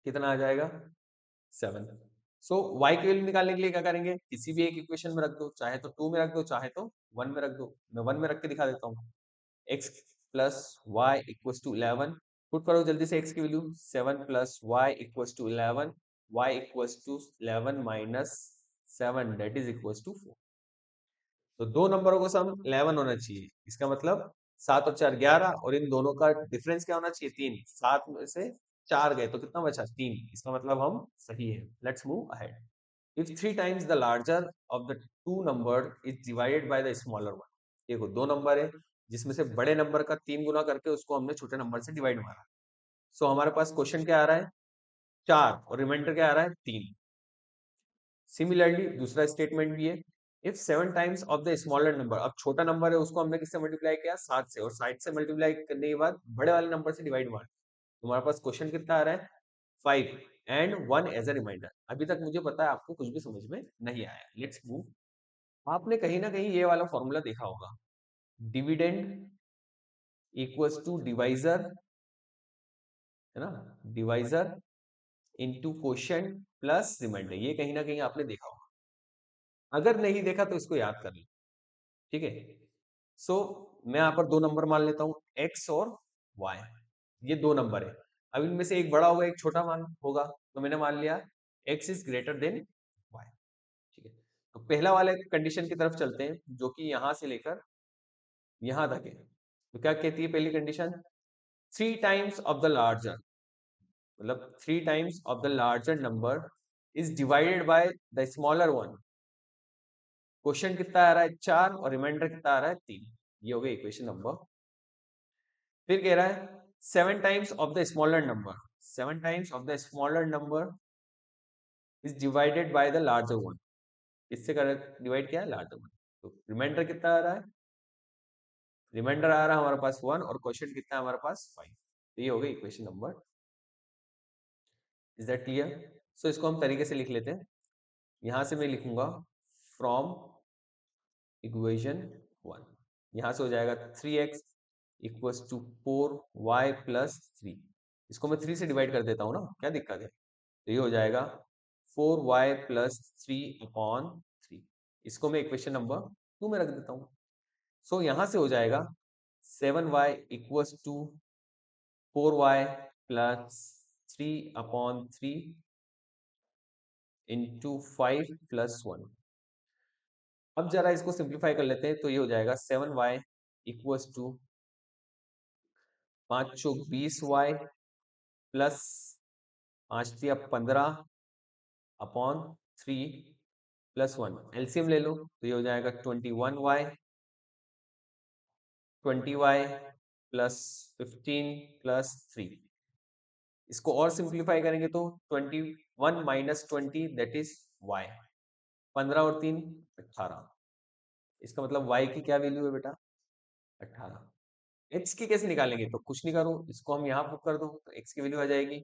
कितना आ जाएगा? 7। सो y की वैल्यू निकालने के लिए क्या करेंगे? किसी भी एक इक्वेशन में रख दो, चाहे तो 2 में रख दो, चाहे तो 1 में रख दो। मैं 1 में रख के दिखा देता हूँ। x plus y equals to 11। Put करो जल्दी से x की value. 7 plus y equals to 11। y equals to 11 minus 7 that is equals to 4। तो दो नंबरों का सम 11 होना चाहिए। इसका मतलब 7 और 4 11, और इन दोनों का डिफरेंस क्या होना चाहिए? 3। 7 में से 4 गए तो कितना बचा? 3। इसका मतलब हम सही है। Let's move ahead. If 3 times the larger of the two number is divided by the smaller one. देखो, दो नंबर है जिसमें से बड़े नंबर का 3 गुना करके उसको हमने छोटे नंबर से डिवाइड मारा। सो हमारे पास क्वेश्चन क्या आ रहा है? 4 और रिमाइंडर क्या आ रहा है? 3। सिमिलरली दूसरा स्टेटमेंट भी है। If 7 times of the smaller number, अब छोटा नंबर है उसको हमने किससे मल्टीप्लाई किया? 7 से, और 7 से मल्टीप्लाई करने के बाद बड़े वाले नंबर से डिवाइड मार। तुम्हारे पास क्वेश्चन कितना आ रहा है? 5 एंड 1 एज अ रिमाइंडर। अभी तक मुझे पता है आपको कुछ भी समझ में नहीं आया। Let's move. आपने कहीं ना कहीं ये वाला फॉर्मूला देखा होगा, डिविडेंड इक्वल्स टू डिवाइजर, है ना? Divisor into quotient plus remainder. ये कहीं ना कहीं आपने देखा होगा। अगर नहीं देखा तो इसको याद कर लो। ठीक है, सो मैं यहाँ पर दो नंबर मान लेता हूँ, x और y। ये दो नंबर है। अब इनमें से एक बड़ा होगा, एक छोटा मान होगा। तो मैंने मान लिया x is greater than y। ठीक है, तो पहला वाले कंडीशन की तरफ चलते हैं, जो कि यहां से लेकर यहां तक है। तो क्या कहती है पहली condition? 3 times of the larger, मतलब 3 times of the larger number is divided by the smaller one. Question कितना आ रहा है? 4, और रिमाइंडर कितना आ रहा है? 3। ये हो गई इक्वेशन नंबर। फिर कह रहा है 7 times of the smaller number, 7 times of the smaller number is divided by the larger one. इससे डिवाइड किया है लार्जर वन। तो रिमाइंडर कितना आ रहा है? रिमाइंडर आ रहा है हमारे पास 1, और क्वेश्चन कितना है हमारे पास? 5। तो ये हो गई equation number. Is that clear? So इसको हम तरीके से लिख लेते हैं। यहां से मैं लिखूंगा फ्रॉम इक्वेशन 1। यहां से हो जाएगा 3x equals to 4y plus 3। इसको मैं 3 से डिवाइड कर देता हूँ ना, क्या दिक्कत है। तो ये हो जाएगा 4y प्लस 3 अपॉन 3। इसको मैं इक्वेशन नंबर 2 में रख देता हूँ। सो यहां से हो जाएगा 7y equals to 4y plus 3 upon 3 into 5 plus 1। अब जरा इसको सिंप्लीफाई कर लेते हैं, तो ये हो जाएगा 7y equals to 5 Chowk 20y plus 5 तिया 15 अपॉन 3 प्लस 1। एलसीएम ले लो तो ये हो जाएगा 21y 20y प्लस 15 प्लस 3। इसको और सिंप्लीफाई करेंगे तो 21 माइनस 20 दैट इज y। 15 और 3 18। इसका मतलब y की क्या वैल्यू है बेटा 18। x की कैसे निकालेंगे, तो कुछ नहीं करो, इसको हम यहाँ पुट कर दो तो x की वैल्यू आ जाएगी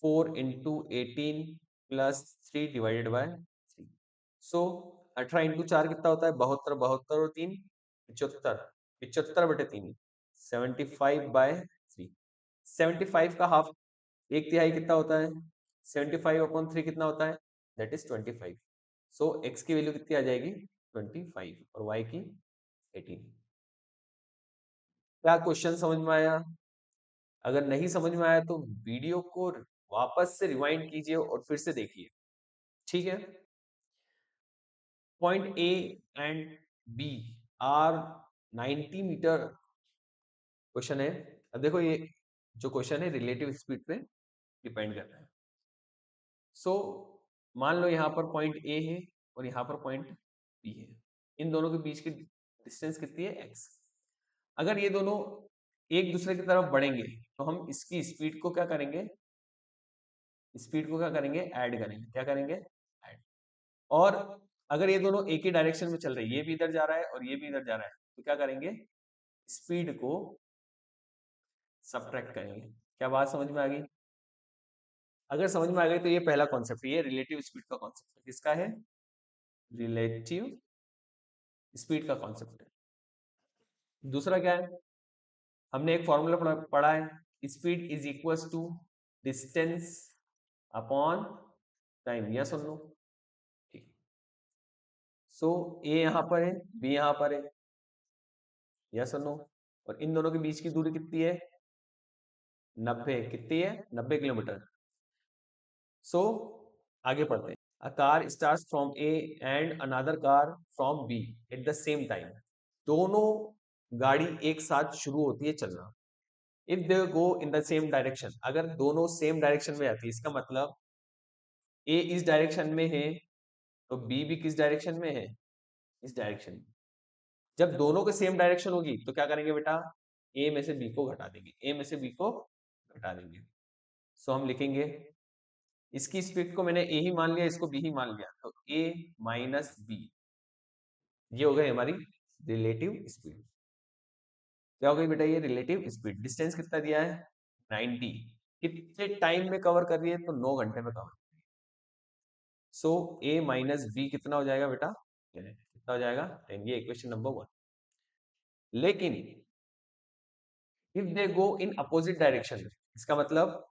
4 into 18 plus 3 divided by 3। So 18 into 4 कितना होता है 72, 72 और 3 75, 75 बटे 3 75 बाय 3। 75 का हाफ, एक तिहाई कितना होता है 75 अपॉन 3 कितना होता है दैट इज 25। सो x की वैल्यू कितनी आ जाएगी 25 और y की 18। क्या क्वेश्चन समझ में आया? अगर नहीं समझ में आया तो वीडियो को वापस से रिवाइंड कीजिए और फिर से देखिए, ठीक है। Point A and B are 90 metre question है। अब देखो ये जो क्वेश्चन है रिलेटिव स्पीड पे डिपेंड करता है। सो मान लो यहाँ पर पॉइंट ए है और यहाँ पर पॉइंट बी है। इन दोनों के बीच की डिस्टेंस कितनी है x। अगर ये दोनों एक दूसरे की तरफ बढ़ेंगे तो हम इसकी स्पीड को क्या करेंगे, स्पीड को क्या करेंगे ऐड करेंगे। क्या करेंगे ऐड। और अगर ये दोनों एक ही डायरेक्शन में चल रहे हैं, ये भी इधर जा रहा है और ये भी इधर जा रहा है, तो क्या करेंगे स्पीड को सब्ट्रैक्ट करेंगे। क्या बात समझ में आ गई? अगर समझ में आ गई तो ये पहला कॉन्सेप्ट, ये रिलेटिव स्पीड का कॉन्सेप्ट है। किसका है? रिलेटिव स्पीड का कॉन्सेप्ट है। दूसरा क्या है, हमने एक फॉर्मूला पढ़ा है, speed is equal to distance upon time. यह सुन लो, ठीक। सो ए यहां पर है, बी यहां पर है, यह सुन लो। और इन दोनों के बीच की दूरी कितनी है 90। कितनी है 90 किलोमीटर। सो आगे पढ़ते हैं। A car starts from A and another car from B at the same time. दोनों गाड़ी एक साथ शुरू होती है चलना। If they go in the same direction, अगर दोनों सेम डायरेक्शन में जाती है, इसका मतलब ए इस डायरेक्शन में है तो बी भी किस डायरेक्शन में है इस डायरेक्शन में। जब दोनों के सेम डायरेक्शन होगी तो क्या करेंगे बेटा ए में से बी को घटा देंगे, ए में से बी को घटा देंगे। सो हम लिखेंगे इसकी स्पीड को मैंने ए ही मान लिया, इसको बी ही मान लिया, तो ए माइनस बी। ये हो गई हमारी रिलेटिव स्पीड। क्या हो गई बेटा ये रिलेटिव स्पीड। डिस्टेंस कितना दिया है 90। कितने टाइम में कवर कर रही है तो 9 घंटे में कवर। सो ए माइनस बी कितना हो जाएगा बेटा 10। कितना हो जाएगा 10। ये इक्वेशन नंबर 1। लेकिन if they go in opposite direction, इसका मतलब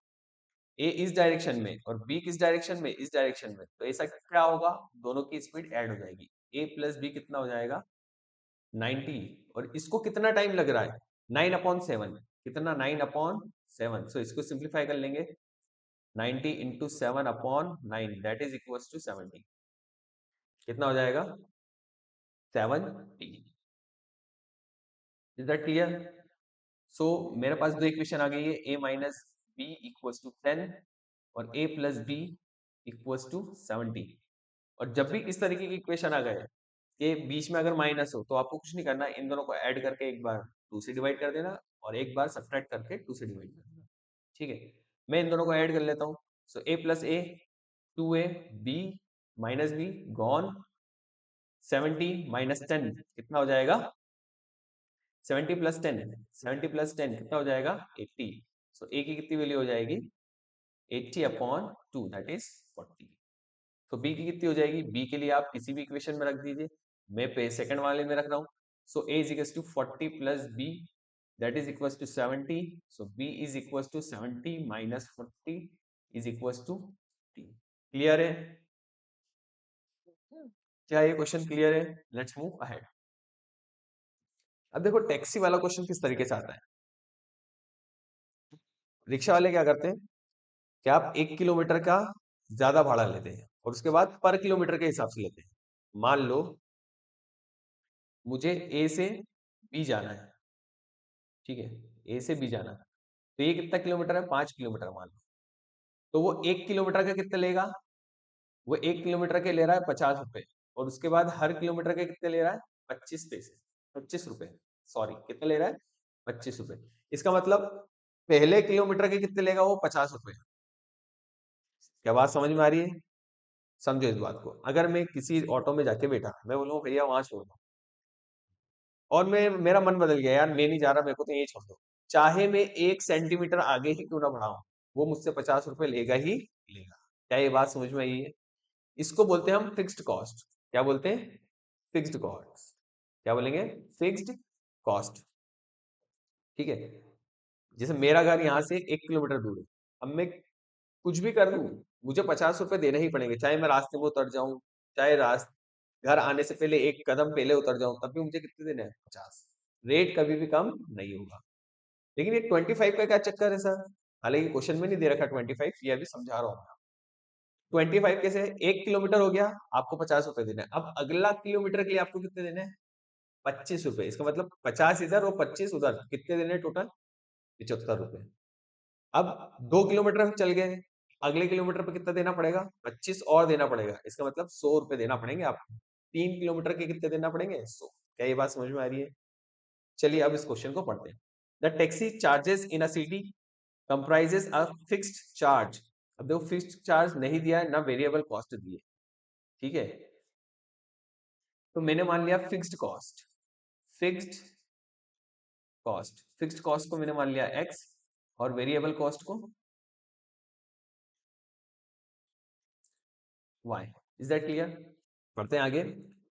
ए इस डायरेक्शन में और बी किस डायरेक्शन में इस डायरेक्शन में, तो ऐसा क्या होगा दोनों की स्पीड ऐड हो जाएगी। ए प्लस बी कितना हो जाएगा 90। और इसको कितना टाइम लग रहा है 9/7। कितना 9/7। सो इसको सिंप्लीफाई कर लेंगे 90 into 7/9 that is equal to 70। कितना हो जाएगा 70। Is that clear? सो मेरे पास दो इक्वेशन आ गई है, a minus b equal to 10 और a plus b equal to 70। और जब भी इस तरीके की इक्वेशन आ गए कि बीच में अगर माइनस हो तो आपको कुछ नहीं करना, इन दोनों को ऐड करके एक बार 2 से डिवाइड कर देना और एक बार सब्ट्रैक्ट करके 2 से डिवाइड कर देना, ठीक है। मैं इन दोनों को ऐड कर लेता हूँ। सो a plus A 2a b minus be gone 70 minus 10 कितना हो जाएगा 70 प्लस 10। 70 प्लस 10 कितना हो जाएगा 80। सो ए की कितनी वैल्यू हो जाएगी 80/2 दैट इज 40। तो बी की कितनी हो जाएगी, बी के लिए आप किसी भी इक्वेशन में रख दीजिए, मैं पे सेकंड वाले में रख रहा हूँ। So a is equal to 40 plus b that is equal to 70। So b is equal to 70 minus 40 is equal to T. Clear है? क्या ये क्वेश्चन क्लियर है? Let's move ahead. अब देखो टैक्सी वाला क्वेश्चन किस तरीके से आता है। रिक्शा वाले क्या करते हैं कि आप 1 किलोमीटर का ज्यादा भाड़ा लेते हैं और उसके बाद पर किलोमीटर के हिसाब से लेते हैं। मान लो मुझे ए से बी जाना है, ठीक है, ए से बी जाना है, तो ये कितना किलोमीटर है, 5 किलोमीटर मान लो। तो वो 1 किलोमीटर का कितना लेगा, वो 1 किलोमीटर के ले रहा है 50 रुपए, और उसके बाद हर किलोमीटर के कितने ले रहा है, 25 पैसे, 25 रुपए, सॉरी कितना ले रहा है, 25 रुपए। इसका मतलब पहले किलोमीटर के कितने लेगा वो, 50 रुपए। क्या बात समझ में आ रही है? समझो इस बात को। अगर मैं किसी ऑटो में जाके बैठा, मैं बोलूँ भैया वहां छोड़ दो, और मैं मेरा मन बदल गया, यार मैं नहीं जा रहा, मेरे को तो यही छोड़ दो, चाहे मैं 1 सेंटीमीटर आगे ही क्यों ना बढ़ाऊं, वो मुझसे 50 रुपए लेगा ही लेगा। क्या ये बात समझ में आई है? इसको बोलते हैं हम फिक्स्ड कॉस्ट। क्या बोलते हैं? Fixed cost. क्या बोलेंगे? Fixed cost. ठीक है। जैसे मेरा घर यहाँ से 1 किलोमीटर दूर है, अब मैं कुछ भी कर लूं, मुझे 50 रुपए देने ही पड़ेंगे, चाहे मैं रास्ते में उतर जाऊं, चाहे घर आने से पहले 1 कदम पहले उतर जाऊं, तब भी मुझे कितने देने हैं, 50। रेट कभी भी कम नहीं होगा। लेकिन ये 25 का क्या चक्कर है सर? हालांकि क्वेश्चन में नहीं दे रखा 25, ये अभी समझा रहा हूँ। 25 कैसे? 1 किलोमीटर हो गया, आपको 50 रुपए देना है। अब अगला किलोमीटर के लिए आपको कितने देने हैं, 25 रुपए। इसका मतलब 50 इधर और 25 उधर, कितने देने हैं टोटल, 75 रुपए। अब 2 किलोमीटर हम चल गए, अगले किलोमीटर पे कितना देना पड़ेगा, 25 और देना पड़ेगा। इसका मतलब 100 रुपए देना पड़ेंगे आपको। 3 किलोमीटर के कितने देना पड़ेंगे, 100। क्या ये बात समझ में आ रही है? चलिए अब इस क्वेश्चन को पढ़ते हैं। The taxi charges in a city comprises a fixed charge. अब देखो फिक्स्ड चार्ज नहीं दिया है, ना वेरिएबल कॉस्ट दी है, ठीक है। तो मैंने मान लिया fixed cost, fixed cost, fixed cost को मैंने मान लिया एक्स, और वेरिएबल कॉस्ट को वाई। Is that clear? पढ़ते हैं आगे।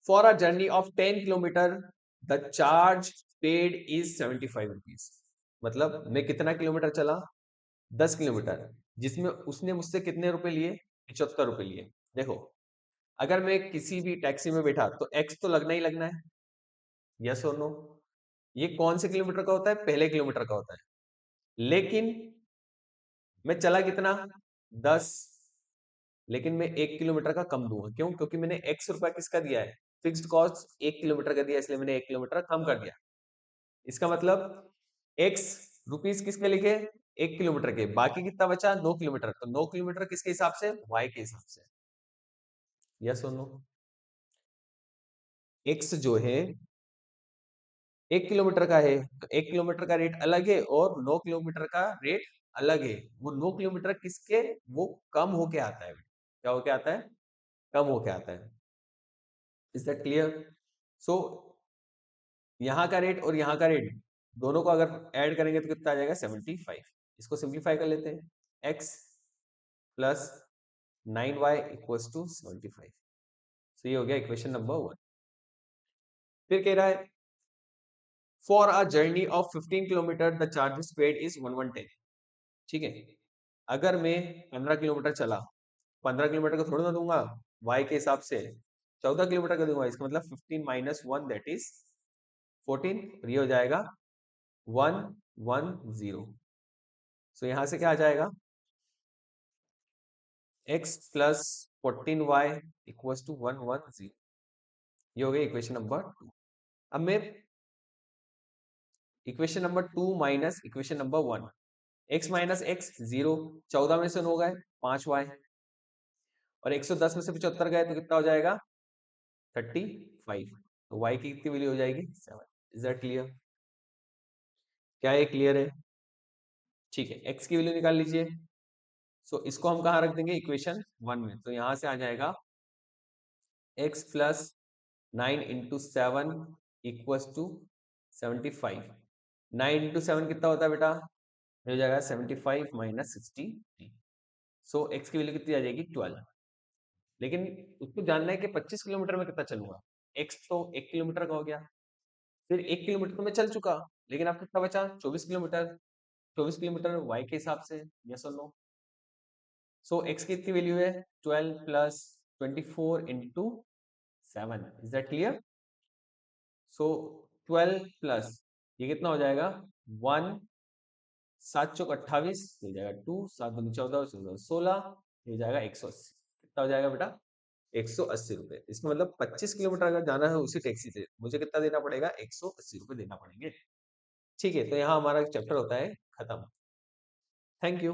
For a journey of 10 kilometre the charge paid is 75 rupees. मतलब मैं कितना किलोमीटर चला, 10 किलोमीटर, जिसमें उसने मुझसे कितने रुपए लिए, 75 रुपए लिए। देखो अगर मैं किसी भी टैक्सी में बैठा तो एक्स तो लगना ही लगना है, यस और नो। ये कौन से किलोमीटर का होता है, पहले किलोमीटर का होता है। लेकिन मैं चला कितना, 10, लेकिन मैं 1 किलोमीटर का कम दूंगा। क्यों? क्योंकि मैंने एक्स रुपया किसका दिया है, फिक्स्ड कॉस्ट 1 किलोमीटर का दिया, इसलिए मैंने 1 किलोमीटर कम कर दिया। इसका मतलब एक्स रुपीस किसके लिखे, 1 किलोमीटर के, बाकी कितना बचा, 9 किलोमीटर। तो 9 किलोमीटर किसके हिसाब से, वाई के हिसाब से। यस और नो? एक्स जो है 1 किलोमीटर का है, तो 1 किलोमीटर का रेट अलग है और 9 किलोमीटर का रेट अलग है। वो 9 किलोमीटर किसके, वो कम होके आता है। क्या होके आता है, कम होके आता है। Is that clear? सो यहाँ का रेट और यहाँ का रेट दोनों को अगर ऐड करेंगे तो कितना आ जाएगा, 75। इसको सिंप्लीफाई कर लेते हैं। x plus 9y equals to 75। So ये हो गया इक्वेशन नंबर 1। फिर कह रहा है for a journey of 15 kilometre the charges paid is 1110। ठीक है। अगर मैं 15 किलोमीटर चला, 15 किलोमीटर का थोड़ा ना दूंगा, y के हिसाब से 14 किलोमीटर का दूंगा। इसका मतलब 15 माइनस 1 दैट इज 14, और ये हो जाएगा 110। सो यहां से क्या आ जाएगा, x plus 14y equals to 110। ये हो गया इक्वेशन नंबर 2। अब मैं equation number 2 minus equation number 1, x minus x 0, 14 में से 9 गए 5y, और 110 में से 75 गए तो कितना हो जाएगा, 35। तो y की कितनी वैल्यू हो जाएगी, 7। Is that clear? क्या ये क्लियर है? ठीक है, x की वैल्यू निकाल लीजिए। सो इसको हम कहाँ रख देंगे, इक्वेशन 1 में। तो यहां से आ जाएगा x plus 9 into 7 equals to 75। 9 into 7 कितना होता है बेटा, हो जाएगा 75 माइनस 63। सो x की वैल्यू कितनी आ जाएगी, 12। लेकिन उसको जानना है कि 25 किलोमीटर में कितना चलूंगा। एक्स तो 1 किलोमीटर का हो गया, फिर 1 किलोमीटर तो मैं चल चुका, लेकिन अब कितना बचा? 24 किलोमीटर। 24 किलोमीटर वाई के हिसाब से, यस और नो? सो एक्स की कितनी वैल्यू है? 12 plus 24 into 7। Is that clear? So 12 plus ये कितना हो जाएगा? 1, 7 चौक 28, हो जाएगा 2, 7 दूनी 14, 16, ये हो जाएगा 180। कितना हो जाएगा बेटा? 180 रुपए। इसका मतलब 25 किलोमीटर अगर जाना है उसी टैक्सी से, मुझे कितना देना पड़ेगा? 180 रुपए देना पड़ेंगे। ठीक है, तो यहाँ हमारा चैप्टर होता है खत्म। Thank you.